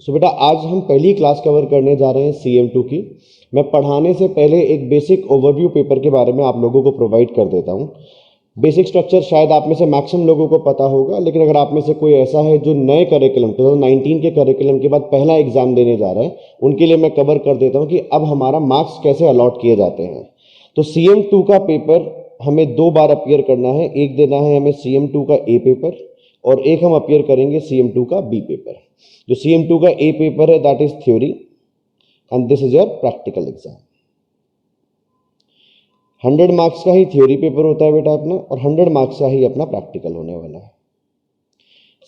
सो बेटा आज हम पहली क्लास कवर करने जा रहे हैं CM2 की। मैं पढ़ाने से पहले एक बेसिक ओवरव्यू पेपर के बारे में आप लोगों को प्रोवाइड कर देता हूं। बेसिक स्ट्रक्चर शायद आप में से मैक्सिमम लोगों को पता होगा, लेकिन अगर आप में से कोई ऐसा है जो नए करिकुलम 2019 के करिकुलम के बाद पहला एग्जाम देने जा रहा है, उनके लिए मैं कवर कर देता हूं कि अब हमारा मार्क्स कैसे अलॉट किए जाते हैं। तो CM2 का पेपर हमें 2 बार अपीयर करना है। एक देना है हमें CM2 का A पेपर और एक हम अपीयर करेंगे CM2 का B पेपर। जो CM2 का A पेपर है that is theory and this is your practical exam. 100 marks का ही थ्योरी पेपर होता है बेटा अपना, और 100 मार्क्स का ही अपना प्रैक्टिकल होने वाला है।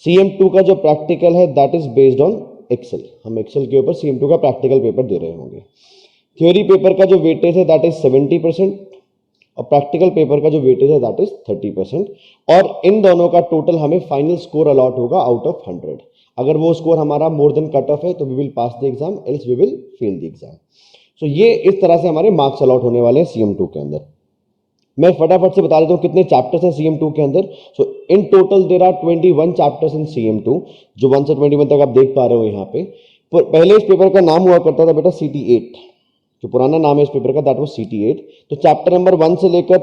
CM2 का जो प्रैक्टिकल है that is based on Excel. हम एक्सेल के ऊपर CM2 का प्रैक्टिकल पेपर दे रहे होंगे। थ्योरी पेपर का जो वेटेज है दैट इज 70% और प्रैक्टिकल पेपर का जो वेटेज है दैट इज 30%। और इन दोनों का टोटल हमें फाइनल स्कोर अलॉट होगा आउट ऑफ 100। अगर वो स्कोर हमारा मोर देन कट ऑफ है तो we will pass the exam, else we will fail the exam. So ये इस तरह से हमारे मार्क्स अलॉट होने वाले हैं CM2 के अंदर। मैं फटाफट से बता देता हूँ कितने चैप्टर्स हैं CM2 के अंदर। So in total there are 21 chapters in CM2, जो 1 से 21 तक आप देख पा रहे हो यहाँ पे। पहले इस पेपर का नाम हुआ करता था बेटा CT8, जो पुराना नाम है इस पेपर का दैट वाज CT8। तो चैप्टर नंबर 1 से लेकर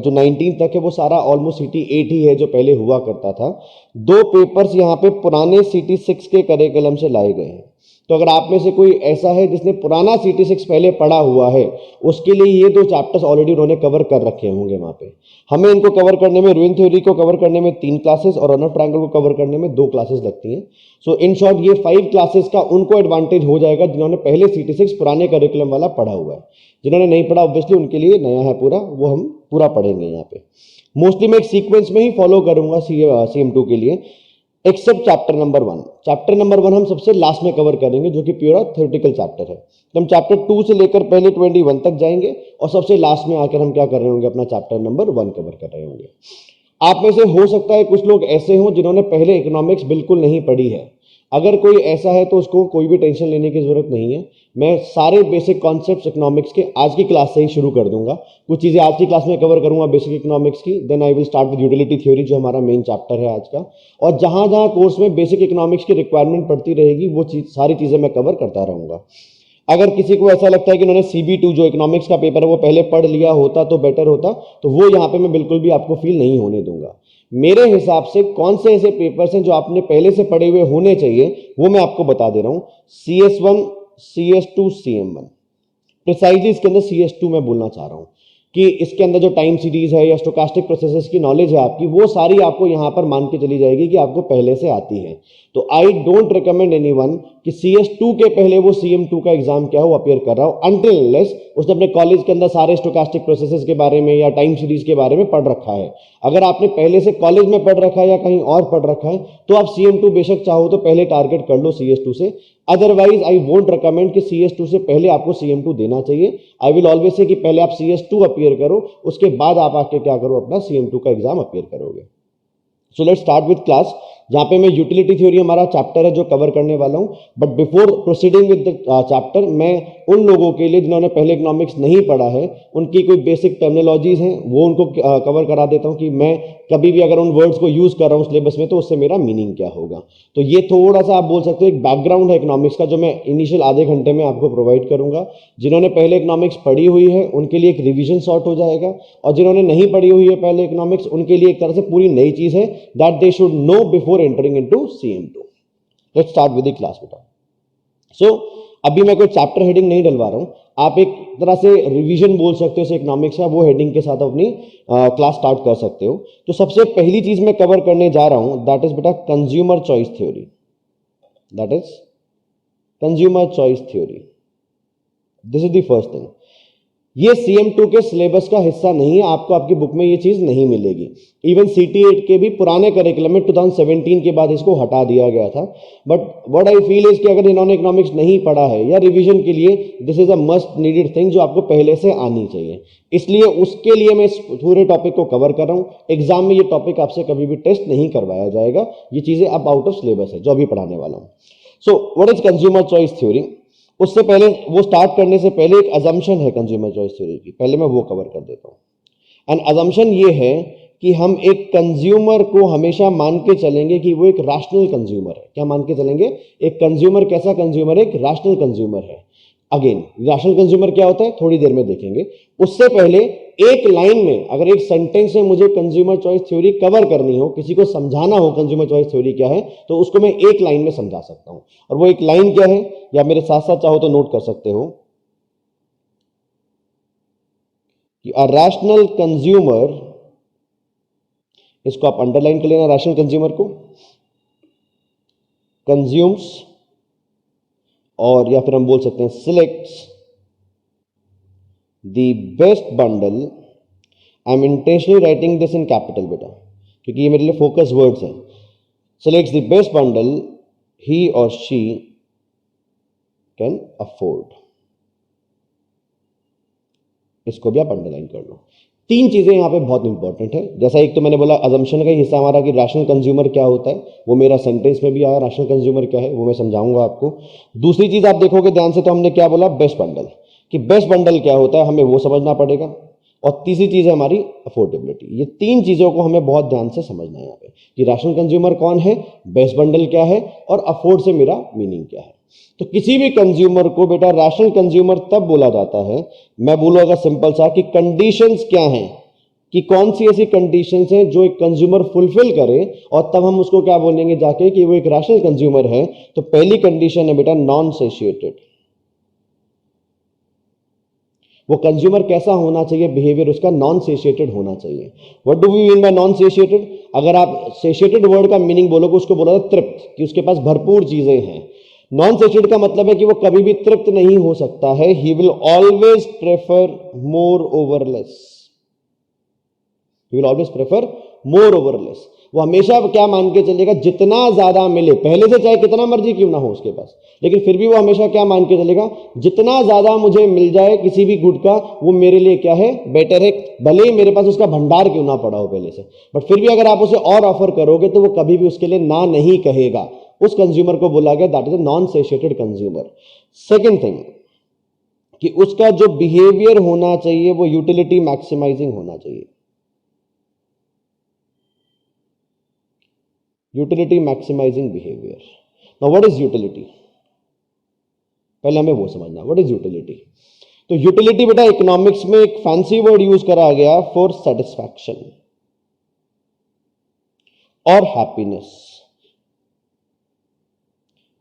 जो 19 तक है वो सारा ऑलमोस्ट CT8 ही है जो पहले हुआ करता था। 2 पेपर्स यहाँ पे पुराने CT6 के करिकुलम से लाए गए हैं। तो अगर आप में से कोई ऐसा है जिसने पुराना CT6 पहले पढ़ा हुआ है, उसके लिए ये 2 चैप्टर्स ऑलरेडी उन्होंने कवर कर रखे होंगे वहां पे। हमें इनको कवर करने में, रूइन थ्योरी को कवर करने में 3 क्लासेस और रनर ट्रायंगल को कवर करने में 2 क्लासेस लगती हैं। सो इन शॉर्ट ये 5 क्लासेस का उनको एडवांटेज हो जाएगा जिन्होंने पहले CT6 पुराने करिकुलम वाला पढ़ा हुआ है। जिन्होंने नहीं पढ़ा ऑब्वियसली उनके लिए नया है पूरा, वो हम पूरा पढ़ेंगे यहाँ पे। मोस्टली मैं एक सीक्वेंस में ही फॉलो करूंगा CM2 के लिए, except chapter number 1। Chapter number 1 हम सबसे लास्ट में कवर करेंगे जो कि प्योर थ्योरेटिकल चैप्टर है। तो हम चैप्टर 2 से लेकर पहले 21 तक जाएंगे और सबसे लास्ट में आकर हम क्या कर रहे होंगे, अपना चैप्टर नंबर 1 कवर कर रहे होंगे। आप में से हो सकता है कुछ लोग ऐसे हों जिन्होंने पहले इकोनॉमिक्स बिल्कुल नहीं पढ़ी है। अगर कोई ऐसा है तो उसको कोई भी टेंशन लेने की जरूरत नहीं है। मैं सारे बेसिक कॉन्सेप्ट्स इकोनॉमिक्स के आज की क्लास से ही शुरू कर दूंगा। कुछ चीजें आज की क्लास में कवर करूंगा बेसिक इकोनॉमिक्स की, then I will start with utility theory जो हमारा मेन चैप्टर है आज का। और जहां जहां कोर्स में बेसिक इकोनॉमिक्स की रिक्वायरमेंट पड़ती रहेगी वो सारी चीजें मैं कवर करता रहूंगा। अगर किसी को ऐसा लगता है कि उन्होंने CB2 जो इकोनॉमिक्स का पेपर है वो पहले पढ़ लिया होता तो बेटर होता, तो वो यहाँ पे मैं बिल्कुल भी आपको फील नहीं होने दूंगा। मेरे हिसाब से कौन से ऐसे पेपर्स हैं जो आपने पहले से पढ़े हुए होने चाहिए वो मैं आपको बता दे रहा हूं। CS1, CS2, CM1, प्रिसाइजली इसके अंदर CS2 मैं बोलना चाह रहा हूं कि इसके अंदर जो टाइम सीरीज है या स्टोकास्टिक प्रोसेसेस की नॉलेज है आपकी, वो सारी आपको यहां पर मान के चली जाएगी कि आपको पहले से आती है। तो आई डोंट रिकमेंड एनीवन कि CS2 के पहले वो CM2 का एग्जाम क्या हो अपियर कर रहा हो, अनटिल अनलेस उसने अपने कॉलेज के अंदर सारे स्टोकास्टिक प्रोसेसेस के बारे में या टाइम सीरीज के बारे में पढ़ रखा है। अगर आपने पहले से कॉलेज में पढ़ रखा है या कहीं और पढ़ रखा है तो आप CM2 बेशक चाहो तो पहले टारगेट कर लो CS2 से। अदरवाइज आई वोंट रिकमेंड कि CS2 से पहले आपको CM2 देना चाहिए। आई विल ऑलवेज से कि पहले आप CS2 अपियर करो, उसके बाद आप आके क्या करो, अपना CM2 का एग्जाम अपियर करोगे। सो लेट्स स्टार्ट विद क्लास, जहां पे मैं यूटिलिटी थ्योरी हमारा चैप्टर है जो कवर करने वाला हूं। But before proceeding with the chapter, मैं उन लोगों के लिए जिन्होंने पहले इकोनॉमिक्स नहीं पढ़ा है उनकी कोई बेसिक टर्मिनोलॉजीज हैं वो उनको कवर करा देता हूं कि मैं कभी भी अगर उन वर्ड्स को यूज कर रहा हूं सिलेबस में तो उससे मेरा मीनिंग क्या होगा। तो ये थोड़ा सा आप बोल सकते हो एक बैकग्राउंड है इकोनॉमिक्स का जो मैं इनिशियल आधे घंटे में आपको प्रोवाइड करूंगा। जिन्होंने पहले इकोनॉमिक्स पढ़ी हुई है उनके लिए एक रिविजन शॉर्ट हो जाएगा, और जिन्होंने नहीं पढ़ी हुई है पहले इकोनॉमिक्स उनके लिए एक तरह से पूरी नई चीज है that they should know before entering into CM2। Let's start with the class बेटा। सो अभी मैं कोई चैप्टर हेडिंग नहीं डलवा रहा हूं, आप एक तरह से रिवीजन बोल सकते हो इकोनॉमिक्स का, वो हेडिंग के साथ अपनी क्लास स्टार्ट कर सकते हो। तो सबसे पहली चीज मैं कवर करने जा रहा हूं दैट इज बेटा consumer choice theory. That is consumer choice theory, this is the first thing. ये CM2 के सिलेबस का हिस्सा नहीं है, आपको आपकी बुक में ये चीज नहीं मिलेगी। इवन CT8 के भी पुराने करिकुलम में 2017 के बाद इसको हटा दिया गया था। But what I feel is कि अगर इन्होंने इकोनॉमिक्स नहीं पढ़ा है या रिवीजन के लिए, this is a must needed thing जो आपको पहले से आनी चाहिए। इसलिए उसके लिए मैं इस पूरे टॉपिक को कवर कर रहा हूं। एग्जाम में ये टॉपिक आपसे कभी भी टेस्ट नहीं करवाया जाएगा, ये चीजें अब आउट ऑफ सिलेबस है जो अभी पढ़ाने वाला हूं। So what is consumer choice theory? उससे पहले, वो स्टार्ट करने से पहले एक अजम्पशन है कंज्यूमर चॉइस थ्योरी की, पहले मैं वो कवर कर देता हूं। एंड अजम्पशन ये है कि हम एक कंज्यूमर को हमेशा मान के चलेंगे कि वो एक रैशनल कंज्यूमर है। क्या मान के चलेंगे? एक कंज्यूमर कैसा कंज्यूमर है? एक रैशनल कंज्यूमर है। अगेन रैशनल कंज्यूमर क्या होता है थोड़ी देर में देखेंगे। उससे पहले एक लाइन में, अगर एक सेंटेंस में मुझे कंज्यूमर चॉइस थ्योरी कवर करनी हो, किसी को समझाना हो कंज्यूमर चॉइस थ्योरी क्या है, तो उसको मैं एक लाइन में समझा सकता हूं। और वो एक लाइन क्या है, या मेरे साथ साथ चाहो तो नोट कर सकते हो कि अ रैशनल कंज्यूमर, इसको आप अंडरलाइन कर लेना, रैशनल कंज्यूमर को, कंज्यूम्स, और या फिर हम बोल सकते हैं selects the best bundle. I am intentionally writing this in capital बेटा, क्योंकि ये मेरे लिए फोकस वर्ड्स हैं। सिलेक्ट्स द बेस्ट बंडल ही और शी कैन अफोर्ड। इसको भी आप अंडरलाइन कर लो। तीन चीजें यहां पे बहुत इंपॉर्टेंट है। जैसा एक तो मैंने बोला अजम्पशन का ही हिस्सा हमारा कि रैशनल कंज्यूमर क्या होता है, वो मेरा सेंटेंस में भी आया, रैशनल कंज्यूमर क्या है वो मैं समझाऊंगा आपको। दूसरी चीज आप देखोगे ध्यान से तो हमने क्या बोला, बेस्ट बंडल, कि बेस्ट बंडल क्या होता है हमें वो समझना पड़ेगा। और तीसरी चीज है हमारी अफोर्डेबिलिटी। ये तीन चीजों को हमें बहुत ध्यान से समझना है यहाँ पे कि रैशनल कंज्यूमर कौन है, बेस्ट बंडल क्या है, और अफोर्ड से मेरा मीनिंग क्या है। तो किसी भी कंज्यूमर को बेटा रैशनल कंज्यूमर तब बोला जाता है, मैं बोलूंगा सिंपल सा कि कंडीशंस क्या हैं, कि कौन सी ऐसी कंडीशंस हैं जो एक कंज्यूमर फुलफिल करे, और तब हम उसको क्या बोलेंगे जाके कि वो एक रैशनल कंज्यूमर है। तो पहली कंडीशन है बेटा नॉन सेशिएटेड। वो कंज्यूमर कैसा होना चाहिए, बिहेवियर उसका नॉन सेशिएटेड होना चाहिए। What do we mean by non satiated? अगर आप सेशिएटेड वर्ड का मीनिंग बोलोगे उसको बोला जाता है तृप्त, कि उसके पास भरपूर चीजें हैं। नॉन सेशिएटेड का मतलब है कि वो कभी भी तृप्त नहीं हो सकता है। He will always prefer more over less. He will always prefer more over less. वो हमेशा क्या मान के चलेगा, जितना ज्यादा मिले, पहले से चाहे कितना मर्जी क्यों ना हो उसके पास, लेकिन फिर भी वो हमेशा क्या मान के चलेगा, जितना ज्यादा मुझे मिल जाए किसी भी गुड का वो मेरे लिए क्या है, बेटर है। भले ही मेरे पास उसका भंडार क्यों ना पड़ा हो पहले से, बट फिर भी अगर आप उसे और ऑफर करोगे तो वो कभी भी उसके लिए ना नहीं कहेगा। उस कंज्यूमर को बोला गया that is a non satiated consumer. Second thing कि उसका जो बिहेवियर होना चाहिए वो यूटिलिटी मैक्सिमाइजिंग होना चाहिए। Utility maximizing behaviour. Now what is utility? पहले हमें वो समझना, व्हाट इज यूटिलिटी। तो यूटिलिटी बेटा इकोनॉमिक्स में एक फैंसी वर्ड यूज करा गया फॉर सेटिस्फैक्शन और हैप्पीनेस।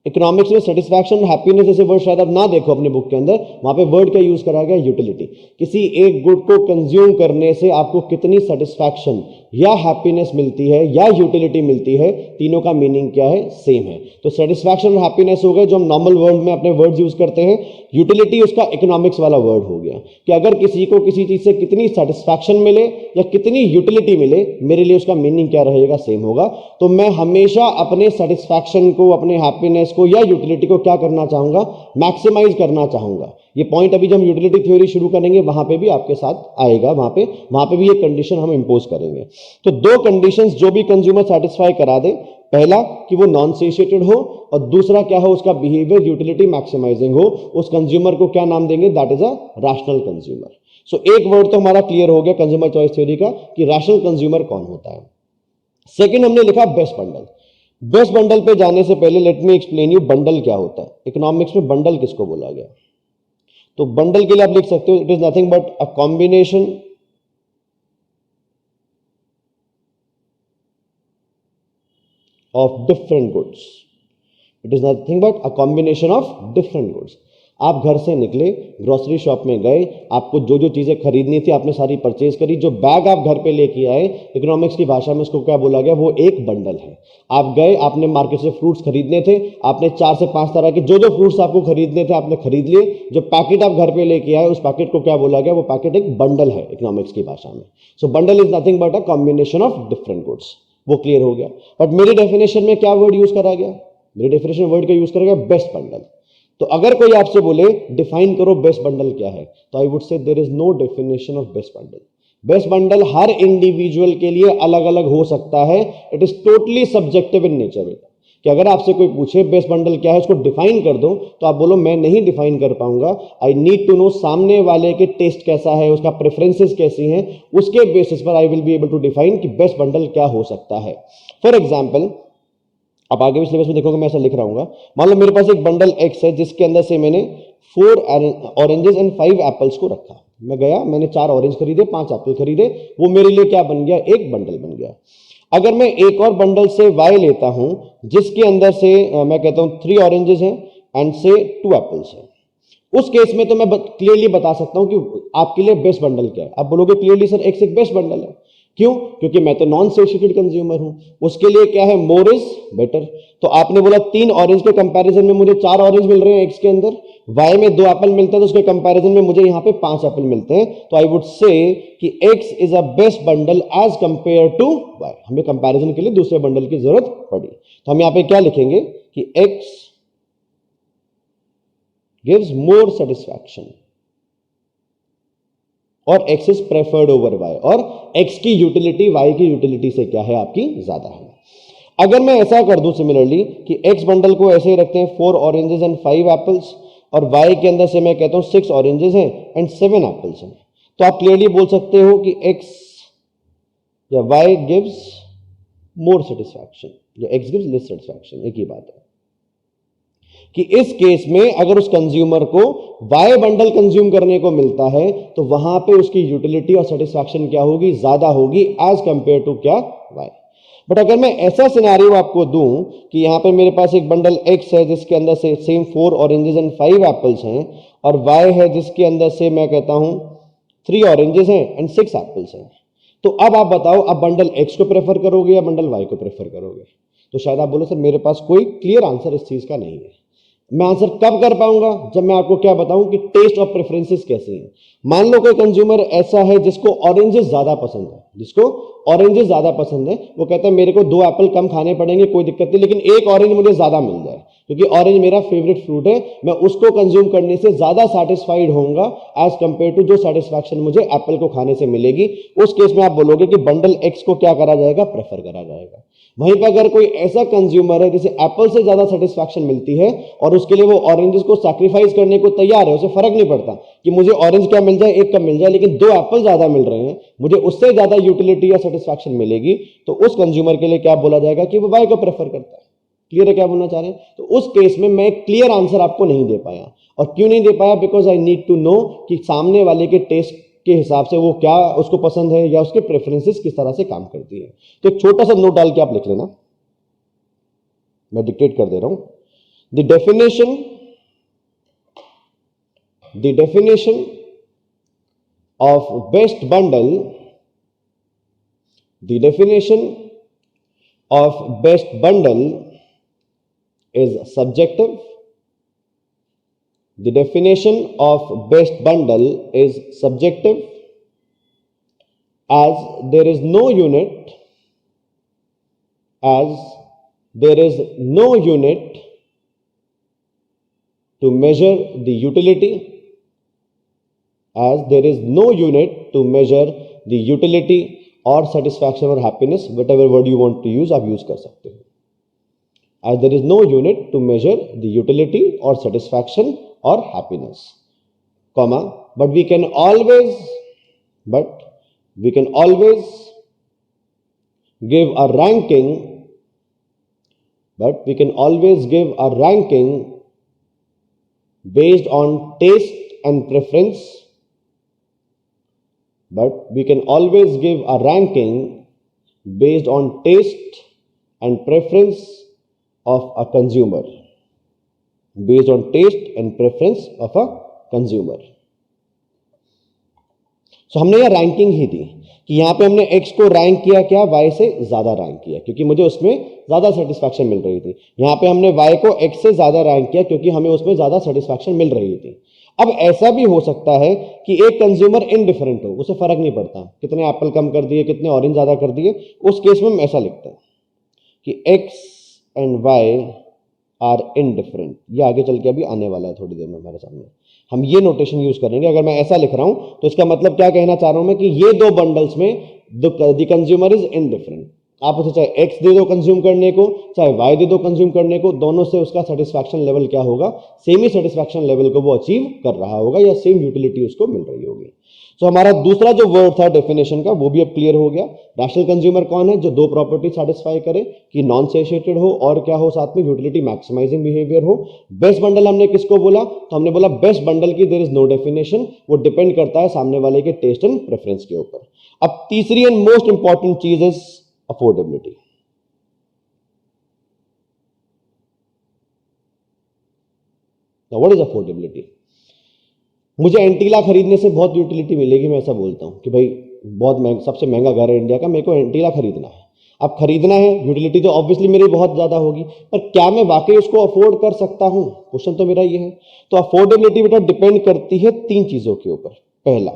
इकोनॉमिक्स में सेटिस्फैक्शन हैप्पीनेस जैसे वर्ड शायद आप ना देखो अपने बुक के अंदर, वहां पे वर्ड क्या यूज करा गया, यूटिलिटी। किसी एक गुड को कंज्यूम करने से आपको कितनी सेटिस्फैक्शन या हैप्पीनेस मिलती है या यूटिलिटी मिलती है, तीनों का मीनिंग क्या है, सेम है। तो सेटिस्फैक्शन और हैप्पीनेस हो गए जो हम नॉर्मल वर्ल्ड में अपने वर्ड्स यूज करते हैं। यूटिलिटी उसका इकोनॉमिक्स वाला वर्ड हो गया कि अगर किसी को किसी चीज से कितनी सेटिस्फैक्शन मिले या कितनी यूटिलिटी मिले, मेरे लिए उसका मीनिंग क्या रहेगा, सेम होगा। तो मैं हमेशा अपने सेटिस्फैक्शन को, अपने हैप्पीनेस को या यूटिलिटी को क्या करना चाहूंगा, मैक्सिमाइज करना चाहूंगा। ये पॉइंट अभी जब हम यूटिलिटी थ्योरी शुरू करेंगे वहां पे भी आपके साथ आएगा, वहां पे भी ये कंडीशन हम इंपोज करेंगे। तो दो कंडीशंस जो भी कंज्यूमर सेटिस्फाई करा दे, पहला कि वो नॉन सेशिएटेड हो, और दूसरा क्या हो, उसका बिहेवियर यूटिलिटी मैक्सिमाइजिंग हो। उस कंज्यूमर को क्या नाम देंगे, that is a rational consumer. So एक वर्ड तो हमारा क्लियर हो गया कंज्यूमर चॉइस थ्योरी का कि रैशनल कंज्यूमर कौन होता है। सेकंड हमने लिखा बेस्ट बंडल। बेस्ट बंडल पे जाने से पहले let me explain you bundle क्या होता है। इकोनॉमिक्स में बंडल किसको बोला गया, तो बंडल के लिए आप लिख सकते हो it is nothing but a combination of different goods. It is nothing but a combination of different goods. आप घर से निकले, ग्रोसरी शॉप में गए, आपको जो जो चीजें खरीदनी थी आपने सारी परचेज करी, जो बैग आप घर पे लेके आए, इकोनॉमिक्स की भाषा में उसको क्या बोला गया, वो एक बंडल है। आप गए, आपने मार्केट से फ्रूट्स खरीदने थे, आपने 4 से 5 तरह के जो जो फ्रूट्स आपको खरीदने थे आपने खरीद लिए, जो पैकेट आप घर पे लेके आए उस पैकेट को क्या बोला गया, वो पैकेट एक बंडल है इकोनॉमिक्स की भाषा में। So bundle is nothing but a combination of different goods. वो क्लियर हो गया। बट मेरी डेफिनेशन में क्या वर्ड यूज करा गया, मेरी डेफिनेशन वर्ड का यूज करा गया बेस्ट बंडल। तो अगर कोई आपसे बोले डिफाइन करो बेस्ट बंडल क्या है, तो I would say there is no definition of best bundle. Best bundle हर इंडिविजुअल के लिए अलग अलग हो सकता है। It is totally subjective in nature. कि अगर आपसे कोई पूछे बेस्ट बंडल क्या है, उसको डिफाइन कर दो, तो आप बोलो मैं नहीं डिफाइन कर पाऊंगा, आई नीड टू नो सामने वाले के टेस्ट कैसा है, उसका प्रेफरेंसेस कैसी हैं, उसके बेसिस पर I will be able to define कि बेस्ट बंडल क्या हो सकता है। फॉर एग्जाम्पल, आप आगे भी सिलेबस में देखोगे मैं ऐसा लिख रहा हूँ, मान लो मेरे पास एक बंडल एक्स है जिसके अंदर से मैंने 4 ऑरेंजेस एंड 5 एप्पल्स को रखा। मैं गया, मैंने 4 ऑरेंज खरीदे, 5 एप्पल खरीदे, वो मेरे लिए क्या बन गया, एक बंडल बन गया। अगर मैं एक और बंडल से वाई लेता हूं जिसके अंदर से मैं कहता हूं 3 ऑरेंजेस हैं एंड से 2 एप्पल्स हैं, उस केस में तो मैं क्लियरली बता सकता हूं कि आपके लिए बेस्ट बंडल क्या है। आप बोलोगे क्लियरली सर एक्स एक बेस्ट बंडल है, क्यों? क्योंकि मैं तो नॉन सेचुरेटेड कंज्यूमर हूं, उसके लिए क्या है, मोर इज बेटर। तो आपने बोला 3 ऑरेंज के कंपैरिजन में मुझे 4 ऑरेंज मिल रहे हैं एक्स के अंदर, वाई में 2 एप्पल मिलते हैं तो उसके कंपैरिजन में मुझे यहां पे 5 एप्पल मिलते हैं, तो आई वुड से कि x is a best bundle as compare to y. हमें कंपैरिजन के लिए दूसरे बंडल की जरूरत पड़ी, तो हम यहां पे क्या लिखेंगे कि एक्स गिव्स मोर सेटिस्फैक्शन और x is preferred over y, और x की यूटिलिटी y की यूटिलिटी से क्या है, आपकी ज्यादा है। अगर मैं ऐसा कर दूं सिमिलरली कि x बंडल को ऐसे ही रखते हैं 4 ऑरेंजेस एंड 5 एप्पल्स, और y के अंदर से मैं कहता हूं 6 ऑरेंजेस हैं एंड 7 एप्पल्स हैं, तो आप क्लियरली बोल सकते हो कि x या y गिव्स मोर सेटिस्फैक्शन या x गिव्स लेस सेटिस्फैक्शन। एक ही बात है कि इस केस में अगर उस कंज्यूमर को वाई बंडल कंज्यूम करने को मिलता है तो वहां पे उसकी यूटिलिटी और सेटिस्फैक्शन क्या होगी, ज्यादा होगी एज कंपेयर टू क्या, वाई। बट अगर मैं ऐसा सिनेरियो आपको दूं कि यहां पे मेरे पास एक बंडल एक्स है जिसके अंदर से सेम 4 ऑरेंजेस एंड 5 एप्पल्स हैं, और वाई है जिसके अंदर से मैं कहता हूं 3 ऑरेंजेस हैं एंड 6 एप्पल्स हैं, तो अब आप बताओ, अब बंडल एक्स को प्रेफर करोगे या बंडल वाई को प्रेफर करोगे? तो शायद आप बोलो सर मेरे पास कोई क्लियर आंसर इस चीज का नहीं है। मैं आंसर कब कर पाऊंगा, जब मैं आपको क्या बताऊं कि टेस्ट और प्रेफरेंसेस कैसे हैं। मान लो कोई कंज्यूमर ऐसा है जिसको ऑरेंजेस ज्यादा पसंद है, जिसको ऑरेंजेस ज्यादा पसंद है, वो कहता है मेरे को 2 एप्पल कम खाने पड़ेंगे, कोई दिक्कत नहीं, लेकिन एक ऑरेंज मुझे ज्यादा मिल जाए, क्योंकि ऑरेंज मेरा फेवरेट फ्रूट है, मैं उसको कंज्यूम करने से ज्यादा सेटिस्फाइड होऊंगा एज कंपेयर टू जो सेटिस्फैक्शन मुझे एप्पल को खाने से मिलेगी। उस केस में आप बोलोगे कि बंडल एक्स को क्या करा जाएगा, प्रेफर करा जाएगा। वहीं पर अगर कोई ऐसा कंज्यूमर है जिसे एप्पल से ज्यादा सेटिस्फैक्शन मिलती है और उसके लिए वो ऑरेंजेस को सैक्रिफाइस करने को तैयार है, उसे फर्क नहीं पड़ता कि मुझे ऑरेंज क्या मिल जाए, एक कम मिल जाए, लेकिन 2 एप्पल ज्यादा मिल रहे हैं, मुझे उससे ज्यादा यूटिलिटी या सेटिस्फैक्शन मिलेगी, तो उस कंज्यूमर के लिए क्या बोला जाएगा कि वो वाई को प्रेफर करता है। क्लियर है क्या बोलना चाह रहे हैं? तो उस केस में मैं क्लियर आंसर आपको नहीं दे पाया, और क्यों नहीं दे पाया, because I need to know कि सामने वाले के टेस्ट के हिसाब से वो क्या उसको पसंद है या उसके प्रेफरेंसेस किस तरह से काम करती है। तो एक छोटा सा नोट डाल के आप लिख लेना, मैं डिक्टेट कर दे रहा हूं। The definition of best bundle, the definition of best bundle is subjective. The definition of best bundle is subjective, as there is no unit, as there is no unit to measure the utility, as there is no unit to measure the utility or satisfaction or happiness, whatever word you want to use, आप use कर सकते हो। As there is no unit to measure the utility or satisfaction or happiness, comma, but we can always give a ranking, based on taste and preference, but we can always give a ranking based on taste and preference of a consumer, based on taste and preference of a consumer. So हमने यह ranking ही दी कि यहां पे हमने x को rank किया क्या, y से ज्यादा रैंक किया, क्योंकि मुझे उसमें ज्यादा सेटिस्फैक्शन मिल रही थी। यहां पे हमने y को x से ज्यादा रैंक किया क्योंकि हमें उसमें ज्यादा सेटिस्फैक्शन मिल रही थी। अब ऐसा भी हो सकता है कि एक कंज्यूमर इनडिफरेंट हो, उसे फर्क नहीं पड़ता कितने एप्पल कम कर दिए, कितने ऑरेंज ज्यादा कर दिए, उस केस में हम ऐसा लिखते हैं कि x and y are indifferent. ये आगे चल के अभी आने वाला है थोड़ी देर में हमारे सामने, हम ये नोटेशन यूज करेंगे। अगर मैं ऐसा लिख रहा हूं तो इसका मतलब क्या कहना चाह रहा हूं मैं कि ये 2 बंडल्स में द कंज्यूमर इज इनडिफरेंट। आप उसे चाहे एक्स दे दो कंज्यूम करने को, चाहे वाई दे दो कंज्यूम करने को, दोनों से उसका सेटिस्फैक्शन लेवल क्या होगा, सेम ही सेटिस्फैक्शन लेवल को वो अचीव कर रहा होगा या सेम यूटिलिटी उसको मिल रही होगी। तो हमारा दूसरा जो वर्ड था डेफिनेशन का वो भी अब क्लियर हो गया। रैशनल कंज्यूमर कौन है, जो दो प्रॉपर्टी सेटिस्फाई करे कि नॉन सेटिस्फाइड हो और क्या हो साथ में यूटिलिटी मैक्सिमाइजिंग बिहेवियर हो। बेस्ट बंडल हमने किसको बोला, तो हमने बोला बेस्ट बंडल की देयर इज नो डेफिनेशन, वो डिपेंड करता है सामने वाले के टेस्ट एंड प्रेफरेंस के ऊपर। अब तीसरी एंड मोस्ट इंपॉर्टेंट चीज is affordability. Now what is affordability? मुझे एंटीला खरीदने से बहुत यूटिलिटी मिलेगी, मैं ऐसा बोलता हूं कि भाई बहुत महंगा, सबसे महंगा घर है इंडिया का, मेरे को एंटीला खरीदना है। अब खरीदना है, यूटिलिटी तो ऑब्वियसली मेरी बहुत ज्यादा होगी, पर क्या मैं वाकई उसको अफोर्ड कर सकता हूं, क्वेश्चन तो मेरा ये है। तो अफोर्डेबिलिटी बेटा डिपेंड करती है तीन चीजों के ऊपर। पहला,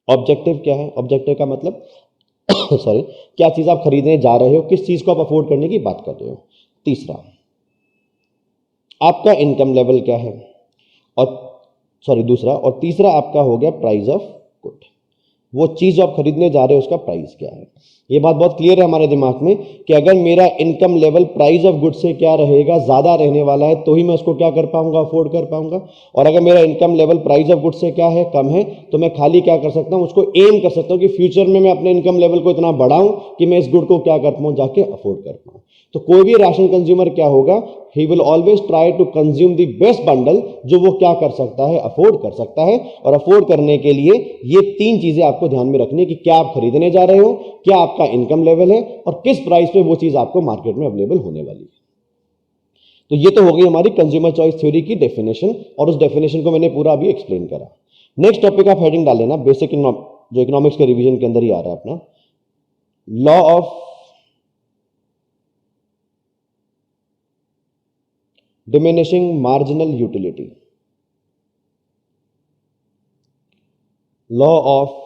ऑब्जेक्टिव क्या है, ऑब्जेक्टिव का मतलब सॉरी, क्या चीज आप खरीदने जा रहे हो, किस चीज को आप अफोर्ड करने की बात कर रहे हो। तीसरा, आपका इनकम लेवल क्या है, और दूसरा, और तीसरा आपका हो गया प्राइस ऑफ गुड, वो चीज जो आप खरीदने जा रहे हो उसका प्राइस क्या है। ये बात बहुत क्लियर है हमारे दिमाग में कि अगर मेरा income level price of good से क्या रहेगा, ज्यादा रहने वाला है, तो ही मैं उसको क्या कर पाऊंगा, अफोर्ड कर पाऊंगा। और अगर मेरा income level price of good से क्या है, कम है, तो मैं खाली क्या कर सकता हूं, उसको एम कर सकता हूं कि फ्यूचर में मैं अपने इनकम लेवल को इतना बढ़ाऊं कि मैं इस गुड को क्या कर पाऊं, जाके अफोर्ड कर पाऊं। तो कोई भी रैशनल कंज्यूमर क्या होगा, he will always try to consume the best bundle, जो वो क्या कर सकता है, अफोर्ड कर सकता है। और अफोर्ड करने के लिए ये तीन चीजें आपको ध्यान में रखनी है कि क्या आप खरीदने जा रहे हो, क्या आपका इनकम लेवल है, और किस प्राइस पे वो चीज आपको मार्केट में अवेलेबल होने वाली है। तो ये तो हो गई हमारी कंज्यूमर चॉइस थ्योरी की डेफिनेशन, और उस डेफिनेशन को मैंने पूरा अभी एक्सप्लेन करा। नेक्स्ट टॉपिक आप हेडिंग डाल लेना, बेसिक जो इकोनॉमिक्स के रिविजन के अंदर ही आ रहा है अपना, law of diminishing marginal utility. Law of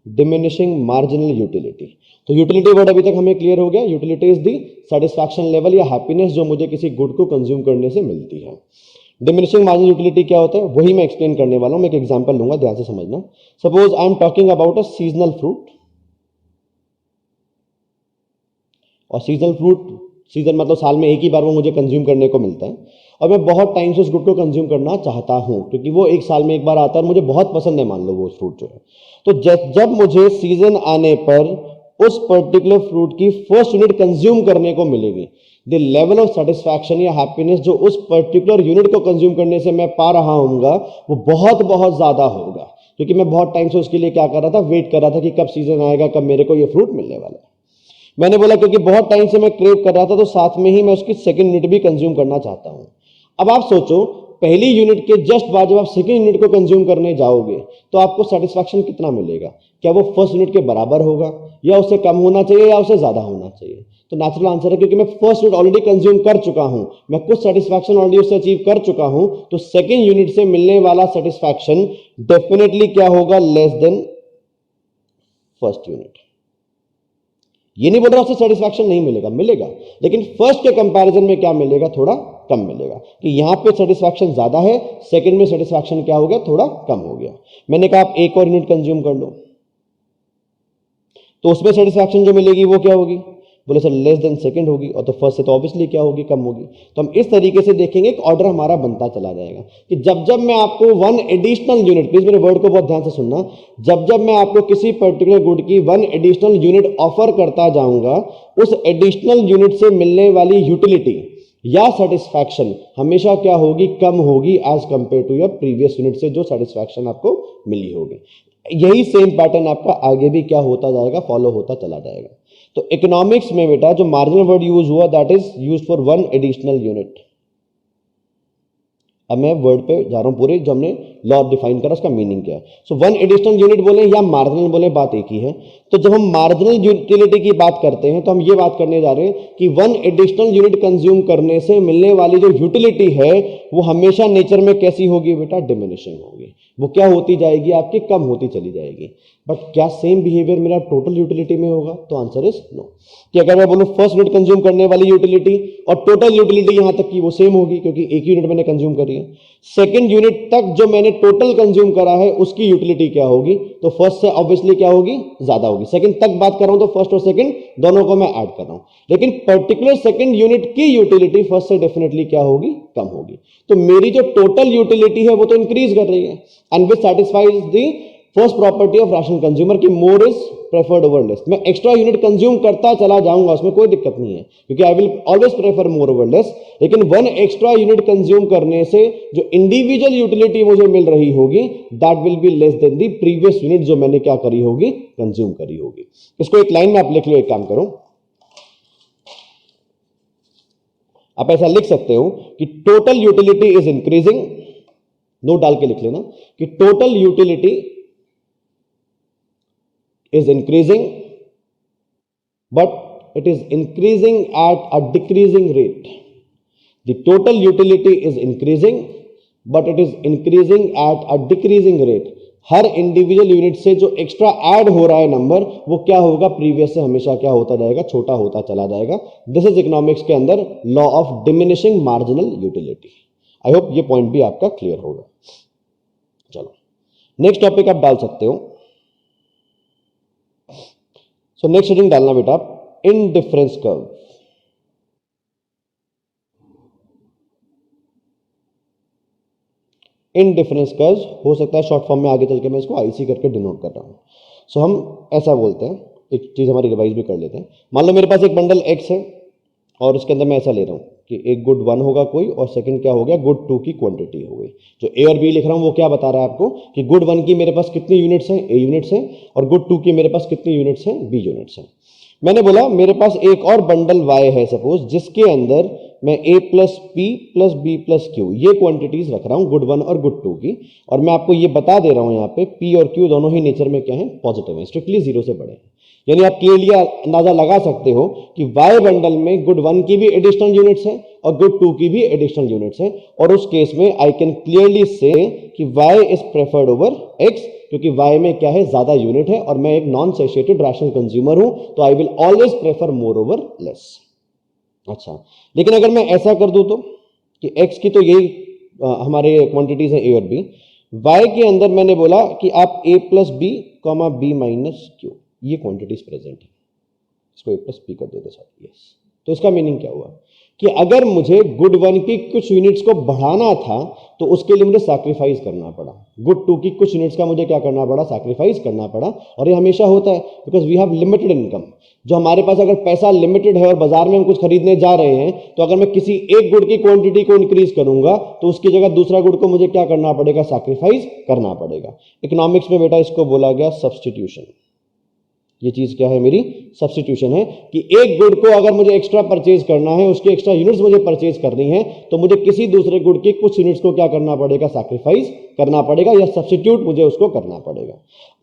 diminishing marginal utility. तो यूटिलिटी वर्ड अभी तक हमें क्लियर हो गया, utility is the satisfaction level या हैप्पीनेस जो मुझे किसी गुड को कंज्यूम करने से मिलती है। डिमिनिशिंग मार्जिनल यूटिलिटी क्या होता है, वही मैं एक्सप्लेन करने वाला हूं। मैं एक एग्जांपल लूंगा, ध्यान से समझना। Suppose I am talking about a seasonal fruit, और सीजनल फ्रूट, सीजन मतलब साल में एक ही बार वो मुझे कंज्यूम करने को मिलता है, और मैं बहुत टाइम से उस गुड को कंज्यूम करना चाहता हूं क्योंकि वो एक साल में एक बार आता है और मुझे बहुत पसंद है, मान लो वो फ्रूट जो है। तो जब मुझे सीजन आने पर उस पर्टिकुलर फ्रूट की फर्स्ट यूनिट कंज्यूम करने को मिलेगी, द लेवल ऑफ सेटिस्फैक्शन या हैप्पीनेस जो उस पर्टिकुलर यूनिट को कंज्यूम करने से मैं पा रहा हूंगा, वो बहुत बहुत ज्यादा होगा, क्योंकि मैं बहुत टाइम से उसके लिए क्या कर रहा था, वेट कर रहा था कि कब सीजन आएगा, कब मेरे को ये फ्रूट मिलने वाला है। मैंने बोला क्योंकि बहुत टाइम से मैं क्रेव कर रहा था, तो साथ में ही मैं उसकी सेकंड यूनिट भी कंज्यूम करना चाहता हूं। अब आप सोचो, पहली यूनिट के जस्ट बाद जब आप सेकंड यूनिट को कंज्यूम करने जाओगे तो आपको सेटिस्फैक्शन कितना मिलेगा, क्या वो फर्स्ट यूनिट के बराबर होगा, या उससे कम होना चाहिए, या उससे ज्यादा होना चाहिए। तो नेचुरल आंसर है क्योंकि मैं फर्स्ट यूनिट ऑलरेडी कंज्यूम कर चुका हूं, मैं कुछ सेटिस्फैक्शन ऑलरेडी उससे अचीव कर चुका हूं, तो सेकंड यूनिट से मिलने वाला सेटिस्फैक्शन डेफिनेटली क्या होगा, लेस देन फर्स्ट यूनिट। ये नहीं बोल रहा उससे सेटिस्फैक्शन नहीं मिलेगा, मिलेगा, लेकिन फर्स्ट के कंपैरिजन में क्या मिलेगा, थोड़ा कम मिलेगा, कि यहां पे सेटिस्फैक्शन ज्यादा है, सेकंड में सेटिस्फैक्शन क्या हो गया, थोड़ा कम हो गया। मैंने कहा आप एक और यूनिट कंज्यूम कर लो, तो उसमें सेटिस्फैक्शन जो मिलेगी वो क्या होगी, बोले सर लेस देन सेकंड होगी, और तो फर्स्ट से तो ऑब्वियसली क्या होगी, कम होगी। तो हम इस तरीके से देखेंगे, एक ऑर्डर हमारा बनता चला जाएगा कि जब जब मैं आपको वन एडिशनल यूनिट, प्लीज मेरे वर्ड को बहुत ध्यान से सुनना, जब जब मैं आपको किसी पर्टिकुलर गुड की वन एडिशनल यूनिट ऑफर करता जाऊंगा, उस एडिशनल यूनिट से मिलने वाली यूटिलिटी या सेटिस्फैक्शन हमेशा क्या होगी, कम होगी as compare to your previous unit से जो सेटिस्फैक्शन आपको मिली होगी। यही सेम पैटर्न आपका आगे भी क्या होता जाएगा, फॉलो होता चला जाएगा। तो इकोनॉमिक्स में बेटा जो मार्जिनल वर्ड यूज हुआ, that is use for one additional unit. अब मैं वर्ड पे जा रहा हूं पूरे, जो हमने लॉ डिफाइन करा उसका मीनिंग क्या है। सो वन एडिशनल यूनिट बोले या मार्जिनल बोले, बात एक ही है। तो जब हम मार्जिनल यूटिलिटी की बात करते हैं तो हम ये बात करने जा रहे हैं कि वन एडिशनल यूनिट कंज्यूम करने से मिलने वाली जो यूटिलिटी है वो हमेशा नेचर में कैसी होगी बेटा, डिमिनिशिंग होगी। वो क्या होती जाएगी, आपकी कम होती चली जाएगी। बट क्या सेम बिहेवियर मेरा टोटल यूटिलिटी में होगा? तो आंसर इज नो। कि अगर मैं बोलूं फर्स्ट यूनिट कंज्यूम करने वाली यूटिलिटी और टोटल यूटिलिटी यहां तक की वो सेम होगी क्योंकि एक यूनिट मैंने कंज्यूम करी है। सेकंड यूनिट तक जो मैंने टोटल कंज्यूम करा है उसकी यूटिलिटी क्या होगी? तो फर्स्ट से ऑब्वियसली क्या होगी? ज्यादा होगी। सेकंड तक बात कर रहा हूं तो फर्स्ट और सेकंड दोनों को मैं ऐड कर रहा हूं, लेकिन पर्टिकुलर सेकंड यूनिट की यूटिलिटी फर्स्ट से डेफिनेटली क्या होगी? कम होगी। तो मेरी जो टोटल यूटिलिटी है वो तो इंक्रीज कर रही है, and which satisfies the first property of rational consumer की more is preferred over less. मैं एक्स्ट्रा यूनिट कंज्यूम करता चला जाऊंगा, उसमें कोई दिक्कत नहीं है क्योंकि I will always prefer more over less. लेकिन वन एक्स्ट्रा यूनिट कंज्यूम करने से जो इंडिविजुअल यूटिलिटी मुझे मिल रही होगी that will be less than the previous unit जो मैंने क्या करी होगी? कंज्यूम करी होगी। इसको एक लाइन में आप लिख लो। एक काम करो, आप ऐसा लिख सकते हो कि total utility is increasing, note डाल के लिख लेना कि total utility is increasing, but it is increasing at a decreasing rate. The total utility is increasing, but it is increasing at a decreasing rate. Her individual unit से जो extra add हो रहा है नंबर वो क्या होगा? Previous से हमेशा क्या होता जाएगा? छोटा होता चला जाएगा। दिस इज इकोनॉमिक्स के अंदर law of diminishing marginal utility. I hope ये पॉइंट भी आपका क्लियर होगा। चलो नेक्स्ट टॉपिक आप डाल सकते हो। सो नेक्स्ट हेडिंग डालना बेटा आप इनडिफरेंस कर्व। इनडिफरेंस कर्व हो सकता है शॉर्ट फॉर्म में आगे चल के मैं इसको आईसी करके डिनोट कर रहा हूं। सो हम ऐसा बोलते हैं, एक चीज हमारी रिवाइज भी कर लेते हैं। मान लो मेरे पास एक बंडल एक्स है और उसके अंदर मैं ऐसा ले रहा हूं कि एक गुड 1 होगा कोई और सेकंड क्या हो गया? गुड 2 की क्वांटिटी हो गई। जो ए और बी लिख रहा हूं वो क्या बता रहा है आपको कि गुड 1 की मेरे पास कितनी यूनिट्स हैं? ए यूनिट्स हैं, और गुड 2 की मेरे पास कितनी यूनिट्स हैं? बी यूनिट्स हैं। मैंने बोला मेरे पास एक और बंडल वाई है सपोज, जिसके अंदर मैं a plus p plus b plus q ये क्वांटिटीज रख रहा हूं गुड 1 और गुड 2 की, और मैं आपको ये बता दे रहा हूं यहाँ पे पी और क्यू दोनों ही नेचर में क्या है? पॉजिटिव है, स्ट्रिक्टली 0 से बड़े हैं। यानी आप क्लियरली अंदाजा लगा सकते हो कि वाई बंडल में गुड 1 की भी एडिशनल यूनिट्स हैं और गुड 2 की भी एडिशनल यूनिट्स हैं, और उस केस में आई कैन क्लियरली से कि Y is preferred over X, क्योंकि वाई में क्या है? ज्यादा यूनिट है और मैं एक नॉन सैचुरेटेड राशनल कंज्यूमर हूं, तो आई will always prefer more over less. अच्छा, लेकिन अगर मैं ऐसा कर दूं तो कि x की तो यही हमारे क्वांटिटीज हैं ए और बी, y के अंदर मैंने बोला कि आप a plus B comma B minus Q ये क्वांटिटीज प्रेजेंट है, इसको a प्लस बी कर देते साथ। यस, तो इसका मीनिंग क्या हुआ कि अगर मुझे गुड 1 की कुछ यूनिट्स को बढ़ाना था तो उसके लिए मुझे सैक्रिफाइस करना पड़ा। गुड 2 की कुछ यूनिट्स का मुझे क्या करना पड़ा? सैक्रिफाइस करना पड़ा, और ये हमेशा होता है because we have limited income. जो हमारे पास अगर पैसा लिमिटेड है और बाजार में हम कुछ खरीदने जा रहे हैं, तो अगर मैं किसी एक गुड की क्वांटिटी को इंक्रीज करूंगा तो उसकी जगह दूसरा गुड को मुझे क्या करना पड़ेगा? सैक्रिफाइस करना पड़ेगा। इकोनॉमिक्स में बेटा इसको बोला गया सब्स्टिट्यूशन। ये चीज क्या है? मेरी सब्स्टिट्यूशन है कि एक गुड को अगर मुझे एक्स्ट्रा परचेज करना है, उसकी एक्स्ट्रा यूनिट्स मुझे परचेज करनी है, तो मुझे किसी दूसरे गुड की कुछ यूनिट्स को क्या करना पड़ेगा? सैक्रिफाइस करना पड़ेगा, या सब्स्टिट्यूट मुझे उसको करना पड़ेगा।